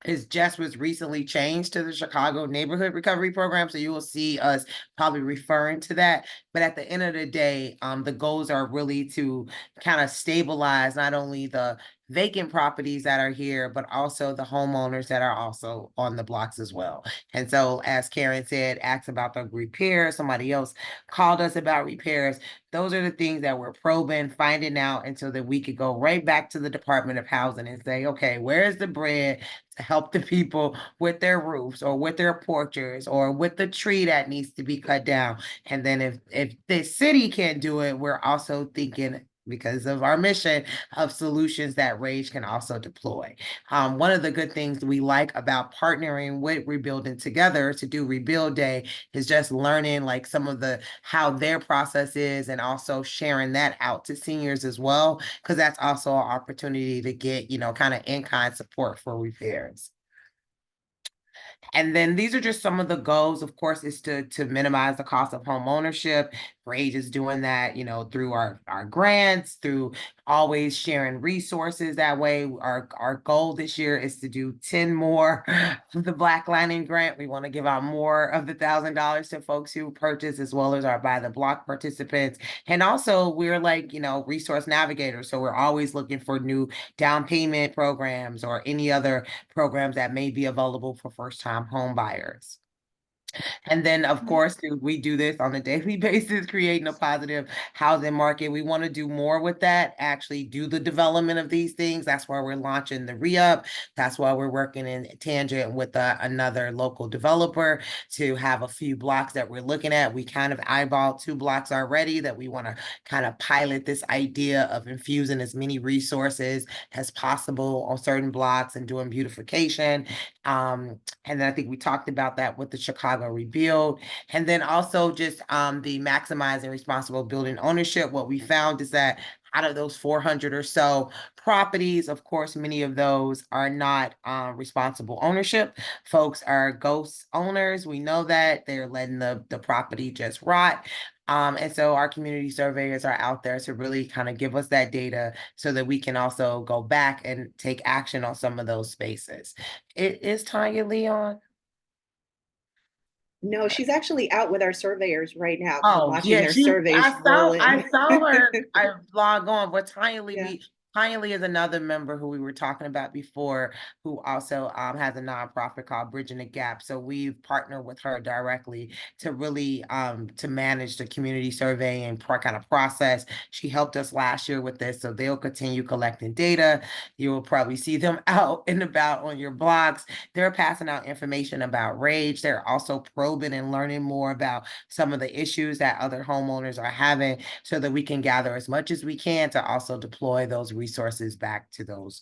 it just was recently changed to the Chicago Neighborhood Recovery Program. So you will see us probably referring to that. But at the end of the day, the goals are really to kind of stabilize not only the vacant properties that are here, but also the homeowners that are also on the blocks as well. And so as Karen said, asked about the repairs, somebody else called us about repairs. Those are the things that we're probing, finding out, and so that we could go right back to the Department of Housing and say, okay, where's the bread to help the people with their roofs or with their porches or with the tree that needs to be cut down. And then if the city can't do it, we're also thinking, because of our mission, of solutions that R.A.G.E can also deploy. One of the good things we like about partnering with Rebuilding Together to do Rebuild Day is just learning like some of how their process is, and also sharing that out to seniors as well, because that's also an opportunity to get, kind of in-kind support for repairs. And then these are just some of the goals, of course, is to minimize the cost of home ownership. R.A.G.E is doing that, through our grants, through always sharing resources that way. Our goal this year is to do 10 more of the Black Lining Grant. We want to give out more of the $1,000 to folks who purchase, as well as our By the Block participants. And also we're like, resource navigators. So we're always looking for new down payment programs or any other programs that may be available for first-time home buyers. And then, of course, we do this on a daily basis, creating a positive housing market. We want to do more with that, actually do the development of these things. That's why we're launching the re-up. That's why we're working in tangent with another local developer to have a few blocks that we're looking at. We kind of eyeballed 2 blocks already that we want to kind of pilot this idea of infusing as many resources as possible on certain blocks and doing beautification. And then I think we talked about that with the Chicago Rebuild. And then also just the maximizing responsible building ownership. What we found is that out of those 400 or so properties, of course, many of those are not responsible ownership. Folks are ghost owners. We know that they're letting the property just rot. And so our community surveyors are out there to really kind of give us that data so that we can also go back and take action on some of those spaces. Is Tanya Leon? No, she's actually out with our surveyors right now. Oh, watching yeah, their surveys roll in. I saw her, I log on, but Tanya Lee, Yeah. Tanya Lee is another member who we were talking about before, who also has a nonprofit called Bridging the Gap. So we've partnered with her directly to really to manage the community survey and kind of process. She helped us last year with this, so they'll continue collecting data. You will probably see them out and about on your blogs. They're passing out information about R.A.G.E. They're also probing and learning more about some of the issues that other homeowners are having, so that we can gather as much as we can to also deploy those resources back to those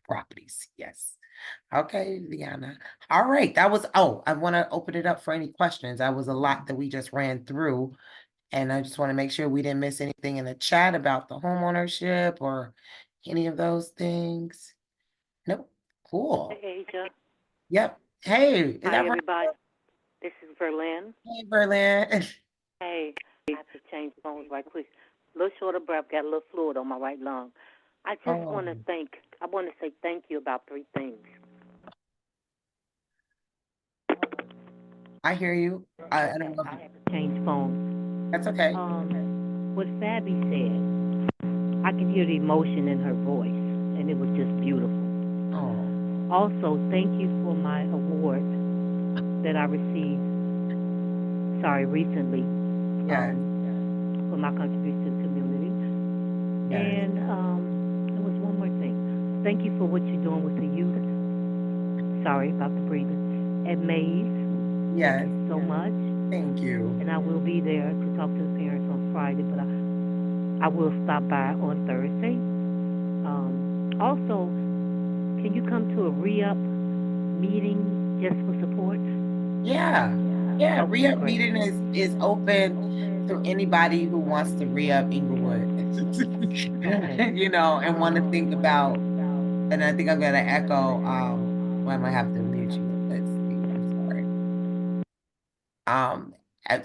properties. Yes. Okay, Liana. All right. That was, I want to open it up for any questions. That was a lot that we just ran through. And I just want to make sure we didn't miss anything in the chat about the home ownership or any of those things. Nope. Cool. Hey, Asia. Yep. Hey, is Hi, that right? everybody. This is Berlin. Hey, Berlin. Hey, I have to change phones right quick. A little short of breath, got a little fluid on my right lung. I just want to say thank you about 3 things. I hear you. I don't know. I have to change phones. That's okay. What Fabi said, I can hear the emotion in her voice, and it was just beautiful. Also, thank you for my award that I received, recently, for my contribution to the community. And Thank you for what you're doing with the youth. Sorry about the breathing. At Maze. Yes. Thank you so much. Thank you. And I will be there to talk to the parents on Friday, but I will stop by on Thursday. Also, can you come to a re-up meeting just for support? Yeah. Yeah, Okay, re-up great. meeting is open to anybody who wants to re-up Englewood. Okay. You know, and want to think about, and I think I'm gonna echo, well, I might have to mute you. Let's see. I'm sorry.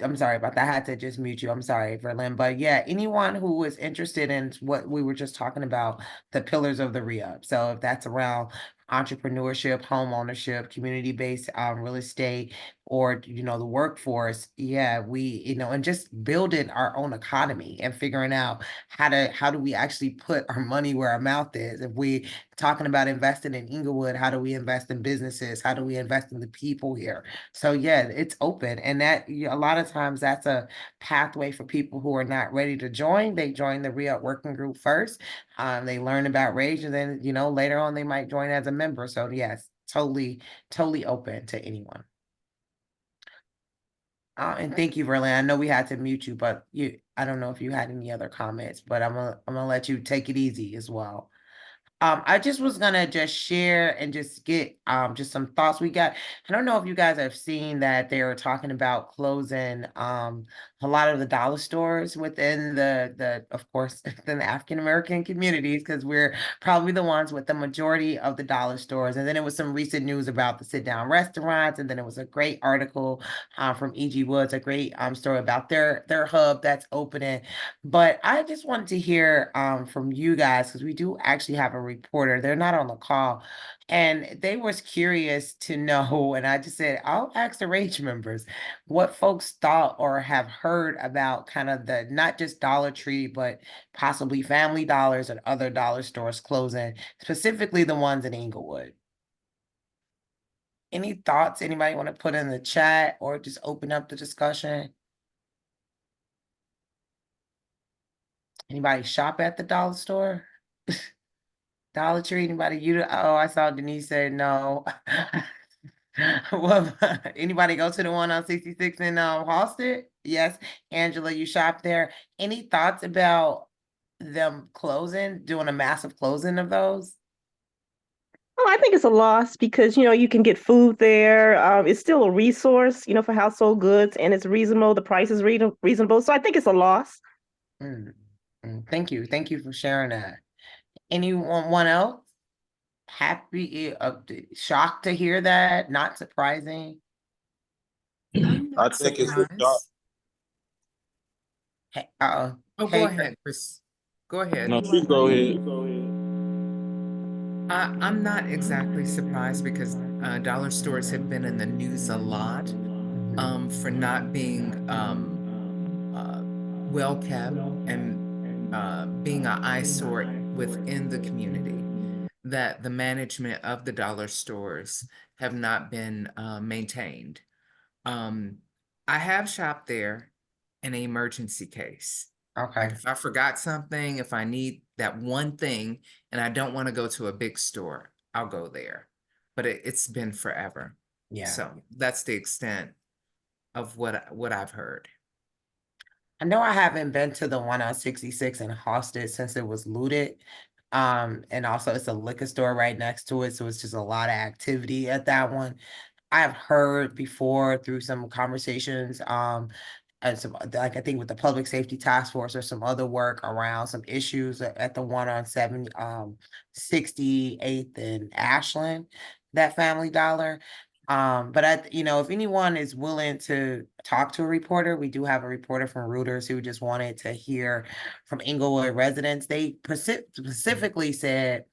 I'm sorry about that. I had to just mute you. I'm sorry, Verlin. But yeah, anyone who is interested in what we were just talking about, the pillars of the re-up. So if that's around entrepreneurship, home ownership, community-based real estate, or the workforce, yeah, and just building our own economy and figuring out how do we actually put our money where our mouth is. If we talking about investing in Englewood, how do we invest in businesses? How do we invest in the people here? So yeah, it's open, and that a lot of times that's a pathway for people who are not ready to join. They join the re-up working group first. They learn about RAGE, and then later on they might join as a member. So yes, totally open to anyone. And thank you, Verlin. I know we had to mute you, but I don't know if you had any other comments, but I'm gonna let you take it easy as well. I just was gonna just share and just get just some thoughts we got. I don't know if you guys have seen that they were talking about closing a lot of the dollar stores within the of course within the African American communities, because we're probably the ones with the majority of the dollar stores. And then it was some recent news about the sit down restaurants, and then it was a great article from E.G. Woods, a great story about their hub that's opening. But I just wanted to hear from you guys, because we do actually have a reporter. They're not on the call. And they was curious to know, and I just said, I'll ask the RAGE members what folks thought or have heard about kind of the, not just Dollar Tree, but possibly Family Dollars and other dollar stores closing, specifically the ones in Englewood. Any thoughts anybody want to put in the chat or just open up the discussion? Anybody shop at the dollar store? Dollar Tree, anybody? Oh, I saw Denise said no. Well, anybody go to the one on 66 in Halsted? Yes. Angela, you shop there. Any thoughts about them closing, doing a massive closing of those? Oh, I think it's a loss because, you can get food there. It's still a resource, for household goods, and it's reasonable. The price is reasonable. So I think it's a loss. Thank you. Thank you for sharing that. Anyone else? Happy, shocked to hear that? Not surprising? I think it's a shock. Uh-oh. Oh, go ahead, Chris. Go ahead. No, please go ahead. I'm not exactly surprised because dollar stores have been in the news a lot for not being well kept and being an eyesore within the community. That the management of the dollar stores have not been maintained. I have shopped there in an emergency case. Okay. Like if I forgot something, if I need that one thing and I don't want to go to a big store, I'll go there. But it's been forever. Yeah. So that's the extent of what I've heard. I know I haven't been to the one on 66 in Halsted since it was looted. And also it's a liquor store right next to it. So it's just a lot of activity at that one. I've heard before through some conversations, and some, like I think with the public safety task force or some other work around some issues at the one on 68th and Ashland, that Family Dollar. But if anyone is willing to talk to a reporter, we do have a reporter from Reuters who just wanted to hear from Englewood residents. They specifically said,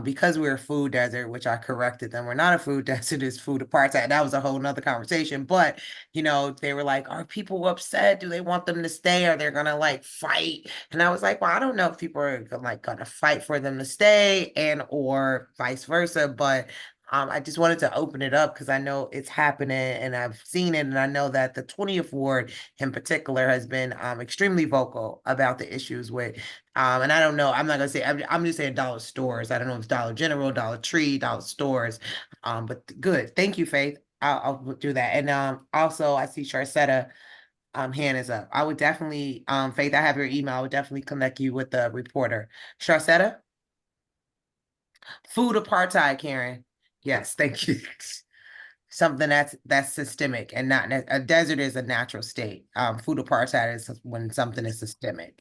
because we're a food desert, which I corrected them, we're not a food desert, it's food apartheid. That was a whole nother conversation. But, they were like, are people upset? Do they want them to stay? Or they're gonna fight? And I was like, well, I don't know if people are gonna fight for them to stay and or vice versa. But I just wanted to open it up because I know it's happening and I've seen it, and I know that the 20th ward in particular has been extremely vocal about the issues with and I don't know, I'm not gonna say, I'm just saying dollar stores. I don't know if it's Dollar General, Dollar Tree, dollar stores. But good. Thank you, Faith. I'll do that. And also I see Sharcetta hand is up. I would definitely, Faith, I have your email. I would definitely connect you with the reporter. Sharcetta? Food apartheid, Karen. Yes, thank you. Something that's systemic and not a desert is a natural state. Food apartheid is when something is systemic.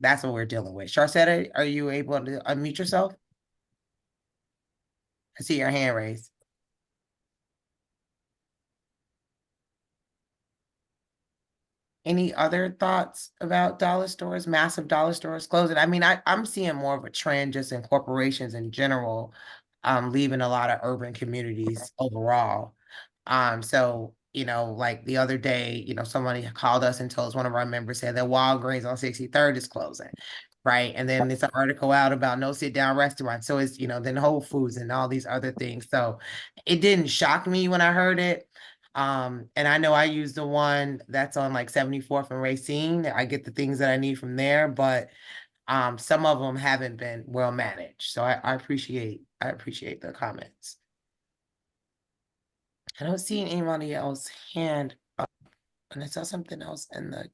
That's what we're dealing with. Sharcetta, are you able to unmute yourself? I see your hand raised. Any other thoughts about dollar stores, massive dollar stores closing? I mean, I'm seeing more of a trend just in corporations in general, leaving a lot of urban communities overall. So, like the other day, somebody called us and told us, one of our members said that Walgreens on 63rd is closing, right? And then there's an article out about no sit down restaurants. So it's, then Whole Foods and all these other things. So it didn't shock me when I heard it. And I know I use the one that's on like 74th and Racine. I get the things that I need from there, but some of them haven't been well managed. So I appreciate the comments. I don't see anybody else hand up, and I saw something else in the.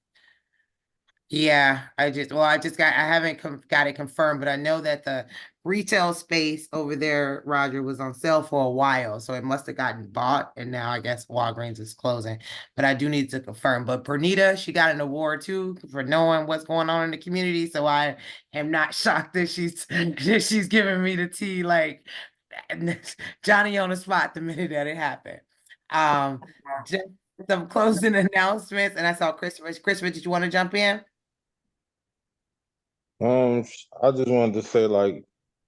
Yeah, I haven't got it confirmed, but I know that the retail space over there, Roger, was on sale for a while, so it must have gotten bought, and now I guess Walgreens is closing. But I do need to confirm. But Pernita, she got an award too for knowing what's going on in the community, so I am not shocked that she's giving me the tea like Johnny on the spot the minute that it happened. Just some closing announcements, and I saw Christopher. Christopher, did you want to jump in? I just wanted to say like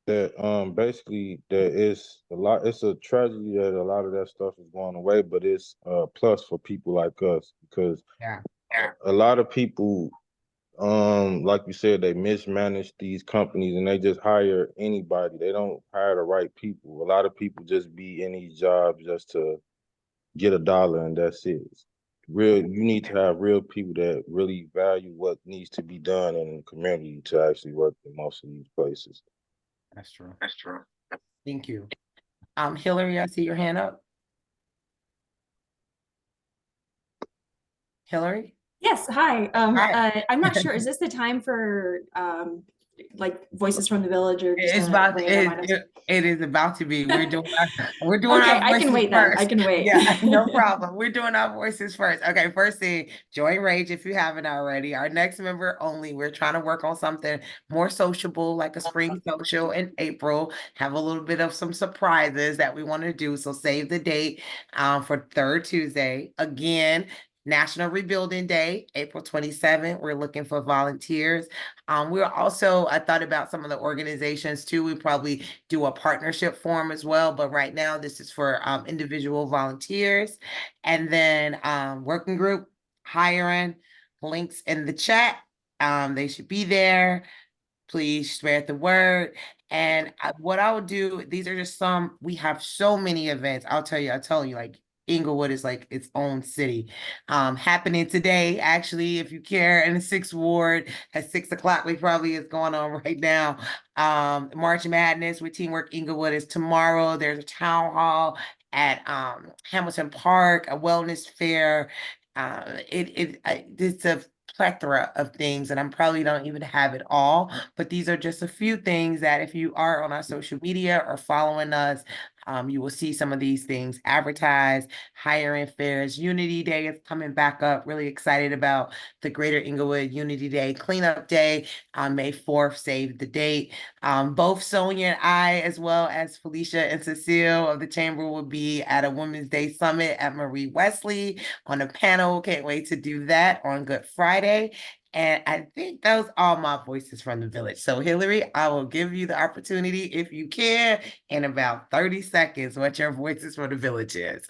that basically there is a lot, it's a tragedy that a lot of that stuff is going away, but it's a plus for people like us because Yeah. a lot of people like you said, they mismanage these companies and they just hire anybody. They don't hire the right people. A lot of people just be in these jobs just to get a dollar and that's it. You need to have real people that really value what needs to be done in the community to actually work in most of these places. That's true. Thank you. Hillary, I see your hand up. Hillary? Yes, hi. Hi. I'm not sure, is this the time for like voices from the village or just It's a about random item? it is about to be. We're doing Okay, our I can voices wait then. I first. can wait. Yeah, no problem. We're doing our voices first. Okay, first thing, join Rage if you haven't already. Our next member only. We're trying to work on something more sociable, like a spring social in April. Have a little bit of some surprises that we want to do. So save the date for third Tuesday. Again, National Rebuilding Day, April 27th. We're looking for volunteers. We're also, I thought about some of the organizations too. We probably do a partnership form as well, but right now this is for individual volunteers. And then working group hiring, links in the chat. They should be there. Please spread the word. And what I would do, these are just some, we have so many events. I'll tell you, like Englewood is like its own city. Happening today, actually, if you care, in the 6th Ward at 6 o'clock, we probably is going on right now. March Madness with Teamwork Englewood is tomorrow. There's a town hall at Hamilton Park, a wellness fair. It's a plethora of things, and I'm probably don't even have it all, but these are just a few things that if you are on our social media or following us, you will see some of these things advertised. Hiring fairs, Unity Day is coming back up. Really excited about the Greater Englewood Unity Day Cleanup Day on May 4th. Save the date. Both Sonia and I, as well as Felicia and Cecile of the Chamber, will be at a Women's Day Summit at Marie Wesley on a panel. Can't wait to do that on Good Friday. And I think those are my voices from the village. So Hillary, I will give you the opportunity, if you can, in about 30 seconds, what your voices from the village is.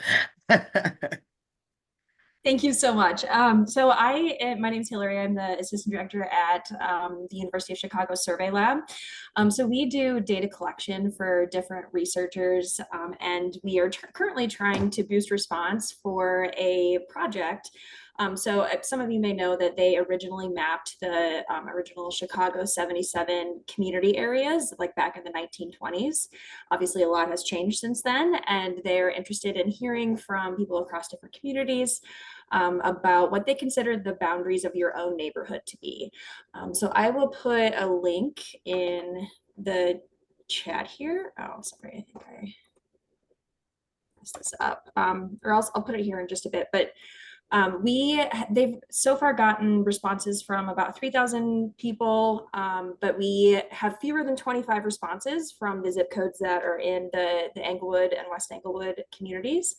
Thank you so much. My name's Hillary. I'm the assistant director at the University of Chicago Survey Lab. So we do data collection for different researchers, and we are currently trying to boost response for a project. Some of you may know that they originally mapped the original Chicago 77 community areas, like back in the 1920s. Obviously, a lot has changed since then, and they're interested in hearing from people across different communities about what they consider the boundaries of your own neighborhood to be. So I will put a link in the chat here. Oh, sorry, I think I messed this up. Or else I'll put it here in just a bit. But they've so far gotten responses from about 3,000 people, but we have fewer than 25 responses from the zip codes that are in the Englewood and West Englewood communities.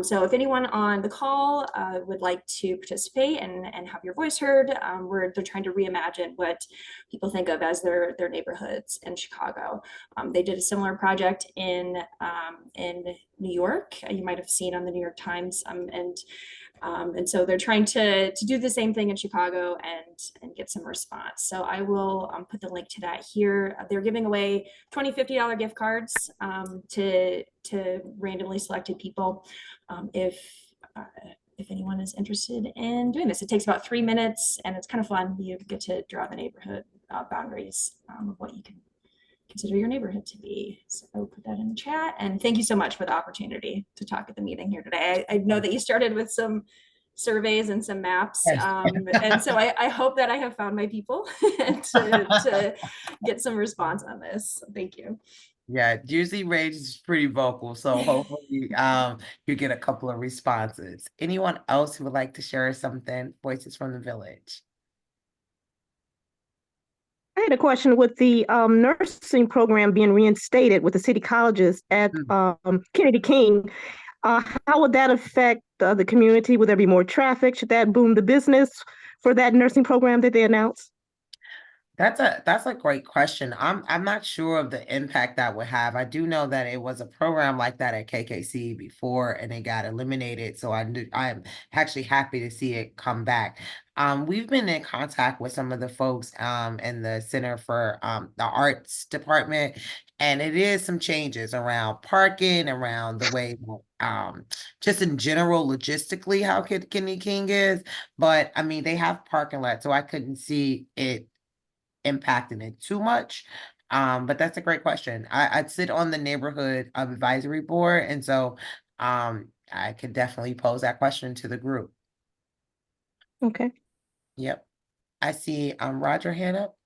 So if anyone on the call would like to participate and have your voice heard, they're trying to reimagine what people think of as their neighborhoods in Chicago. They did a similar project in New York. You might have seen on the New York Times, and so they're trying to do the same thing in Chicago and get some response. So I will put the link to that here. They're giving away $20, $50 gift cards to randomly selected people. If anyone is interested in doing this, it takes about 3 minutes and it's kind of fun. You get to draw the neighborhood boundaries of what you can consider your neighborhood to be. So I'll put that in the chat. And thank you so much for the opportunity to talk at the meeting here today. I know that you started with some surveys and some maps. Yes. And so I hope that I have found my people to get some response on this. Thank you. Yeah, usually R.A.G.E is pretty vocal, so hopefully you get a couple of responses. Anyone else who would like to share something? Voices from the Village. I had a question with the nursing program being reinstated with the city colleges at Kennedy King. How would that affect the community? Would there be more traffic? Should that boom the business for that nursing program that they announced? That's a great question. I'm not sure of the impact that would have. I do know that it was a program like that at KKC before and it got eliminated. So I'm actually happy to see it come back. We've been in contact with some of the folks in the Center for the Arts Department, and it is some changes around parking, around the way just in general logistically how Kennedy King is. But I mean, they have parking lots, so I couldn't see it impacting it too much. But that's a great question. I sit on the neighborhood advisory board, and so I could definitely pose that question to the group. Okay. Yep. I see Roger hand up.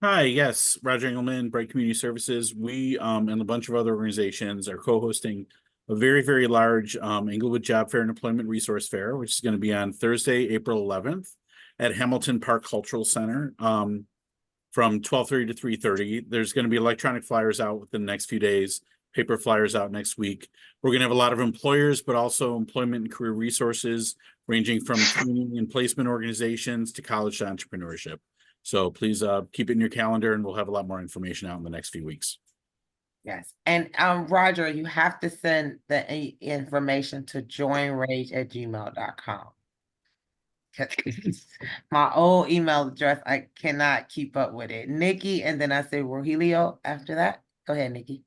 Hi, yes, Roger Engelman, Bright Community Services. We and a bunch of other organizations are co-hosting a very, very large Englewood Job Fair and Employment Resource Fair, which is going to be on Thursday, April 11th at Hamilton Park Cultural Center. From 12:30 to 3:30. There's going to be electronic flyers out within the next few days, paper flyers out next week. We're going to have a lot of employers, but also employment and career resources ranging from training and placement organizations to college to entrepreneurship. So please keep it in your calendar and we'll have a lot more information out in the next few weeks. Yes. And Roger, you have to send the information to joinrage@gmail.com. My old email address, I cannot keep up with it. Nikki, and then I say Rogelio after that. Go ahead, Nikki.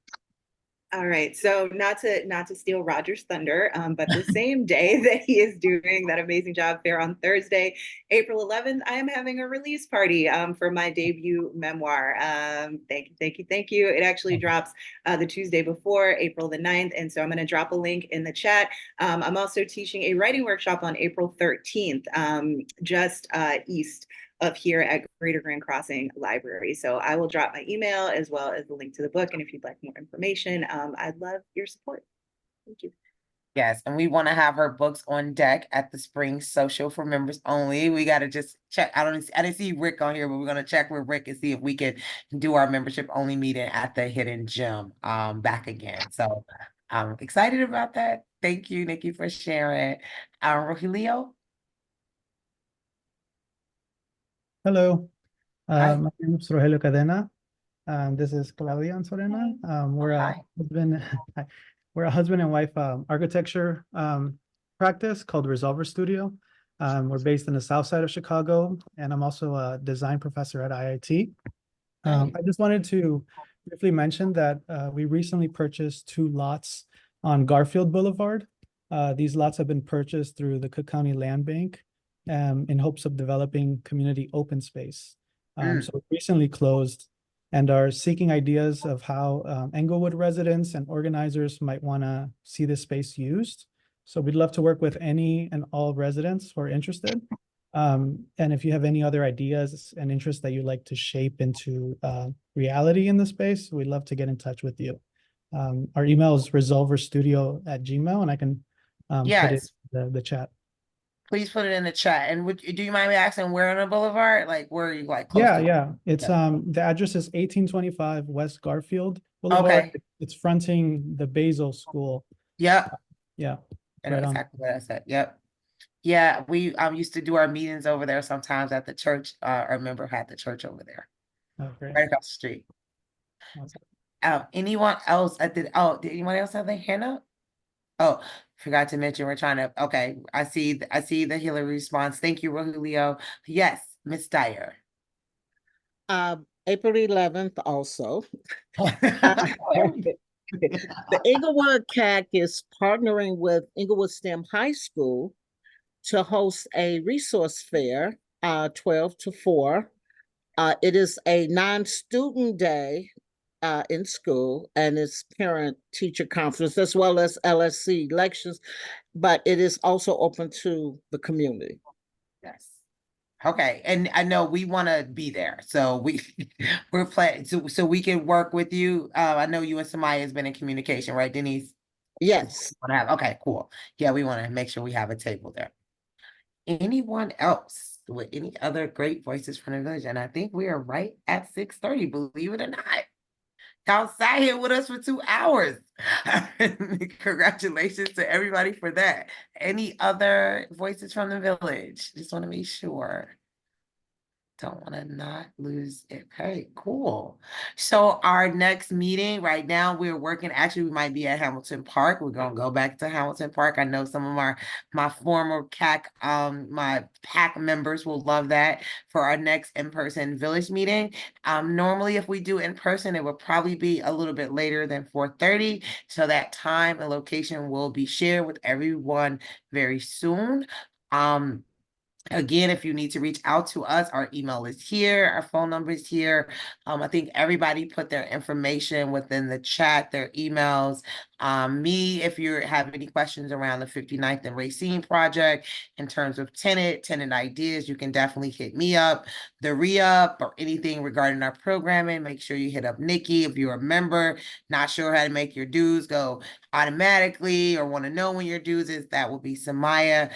All right, so not to steal Roger's thunder, but the same day that he is doing that amazing job fair on Thursday, April 11th, I am having a release party for my debut memoir. Thank you. It actually drops the Tuesday before, April the 9th, and so I'm going to drop a link in the chat. I'm also teaching a writing workshop on April 13th, just east of here at Greater Grand Crossing Library. So I will drop my email as well as the link to the book. And if you'd like more information, I'd love your support. Thank you. Yes, and we want to have her books on deck at the spring social for members only. We got to just check. I didn't see Rick on here, but we're going to check with Rick and see if we can do our membership only meeting at the Hidden Gem back again. So I'm excited about that. Thank you, Nikki, for sharing. Rogelio? Hello, Hi. my name is Rogelio Cadena. This is Claudia and Sorena. We're a husband, we're a husband and wife architecture practice called Resolver Studio. We're based in the south side of Chicago, and I'm also a design professor at IIT. I just wanted to briefly mention that we recently purchased 2 lots on Garfield Boulevard. These lots have been purchased through the Cook County Land Bank in hopes of developing community open space. So we recently closed and are seeking ideas of how Englewood residents and organizers might want to see this space used. So we'd love to work with any and all residents who are interested. And if you have any other ideas and interests that you'd like to shape into reality in the space, we'd love to get in touch with you. Our email is resolverstudio@gmail.com, and I can put it in the chat. Please put it in the chat. And do you mind me asking where on the boulevard? Like where are you like close to? Yeah. It's the address is 1825 West Garfield Boulevard. Okay. It's fronting the Basil School. Yep. Yeah. I know Right on. exactly what I said. Yep. Yeah, we used to do our meetings over there sometimes at the church. Our member had the church over there, Oh, great. right across the street. Anyone else? Did anyone else have their hand up? Oh, forgot to mention we're trying to. Okay, I see the Hillary response. Thank you, Rogelio. Yes, Miss Dyer. April 11th also. The Englewood CAC is partnering with Englewood STEM High School to host a resource fair, 12 to 4. It is a non-student day in school, and it's parent-teacher conference as well as LSC lectures, but it is also open to the community. Yes. Okay, and I know we want to be there, so we're planning so we can work with you. I know you and Samaya has been in communication, right, Denise? Yes. Okay, cool. Yeah, we want to make sure we have a table there. Anyone else with any other great voices from the village? And I think we are right at 6:30, believe it or not. Y'all sat here with us for 2 hours. Congratulations to everybody for that. Any other voices from the village? Just want to be sure. Don't want to not lose it. Okay, cool. So our next meeting right now, we're working, actually, we might be at Hamilton Park. We're going to go back to Hamilton Park. I know some of my former CAC, my PAC members will love that for our next in-person village meeting. Normally, if we do in person, it will probably be a little bit later than 4:30. So that time and location will be shared with everyone very soon. Again, if you need to reach out to us, our email is here, our phone number is here. I think everybody put their information within the chat, their emails. Me, if you have any questions around the 59th and Racine project in terms of tenant ideas, you can definitely hit me up. The re-up or anything regarding our programming, make sure you hit up Nikki. If you're a member, not sure how to make your dues go automatically or want to know when your dues is, that will be Samaya.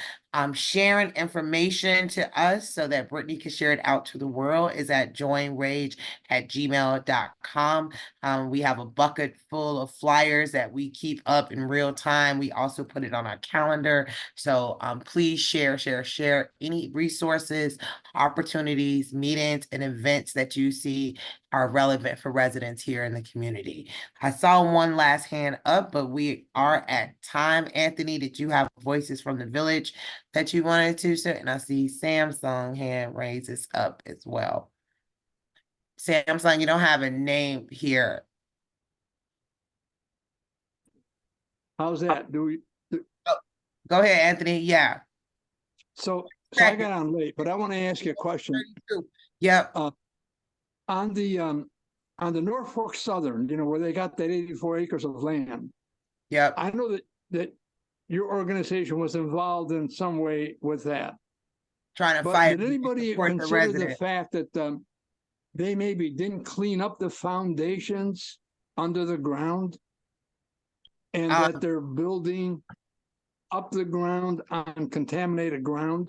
Sharing information to us so that Brittany can share it out to the world is at joinrage@gmail.com. We have a bucket full of flyers that we keep up in real time. We also put it on our calendar. So please share any resources, opportunities, meetings, and events that you see are relevant for residents here in the community. I saw one last hand up, but we are at time. Anthony, did you have voices from the village that you wanted to share? And I see Samsung hand raises up as well. Samsung, you don't have a name here. How's that? Do we? Go ahead, Anthony. Yeah. So I got on late, but I want to ask you a question. Yep. On the Norfolk Southern, where they got that 84 acres of land. Yep. I know that your organization was involved in some way with that. Trying to but fight. Did anybody consider the fact that they maybe didn't clean up the foundations under the ground, and that they're building up the ground on contaminated ground?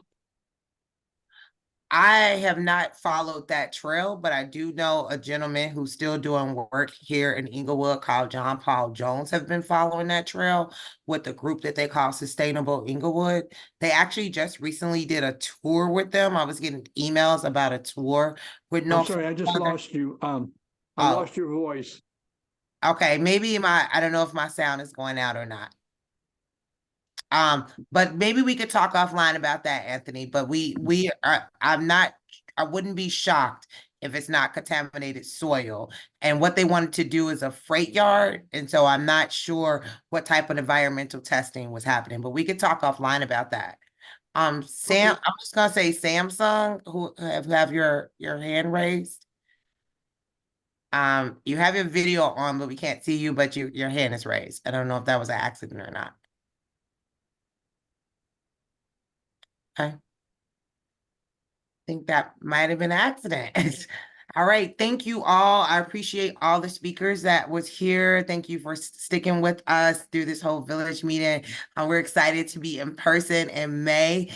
I have not followed that trail, but I do know a gentleman who's still doing work here in Englewood called John Paul Jones have been following that trail with the group that they call Sustainable Englewood. They actually just recently did a tour with them. I was getting emails about a tour with I'm sorry, I just lost you. I lost your voice. Okay, maybe I don't know if my sound is going out or not. But maybe we could talk offline about that, Anthony. But I wouldn't be shocked if it's not contaminated soil. And what they wanted to do is a freight yard. And so I'm not sure what type of environmental testing was happening, but we could talk offline about that. Sam, I'm just gonna say Samsung, who have your hand raised. You have your video on, but we can't see you, but your hand is raised. I don't know if that was an accident or not. Okay. Think that might have been an accident. All right. Thank you all. I appreciate all the speakers that was here. Thank you for sticking with us through this whole village meeting. We're excited to be in person in May.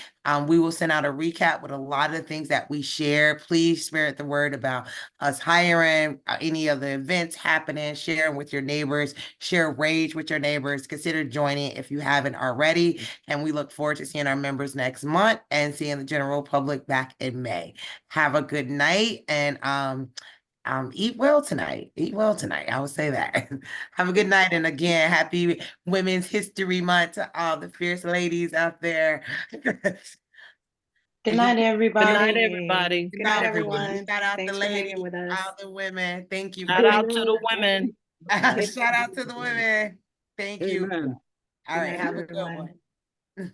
We will send out a recap with a lot of the things that we share. Please spread the word about us hiring, any of the events happening, sharing with your neighbors, share R.A.G.E with your neighbors. Consider joining if you haven't already. And we look forward to seeing our members next month and seeing the general public back in May. Have a good night and eat well tonight. Eat well tonight. I would say that. Have a good night. And again, happy Women's History Month to all the fierce ladies out there. Good night, everybody. Good night, everybody. Good night, everyone. everyone. Shout out Thanks the for hanging ladies, with us. all the women. Thank you. Shout out to the women. Shout out to the women. Thank you. Amen. All right. Good night, Have a good everyone. one.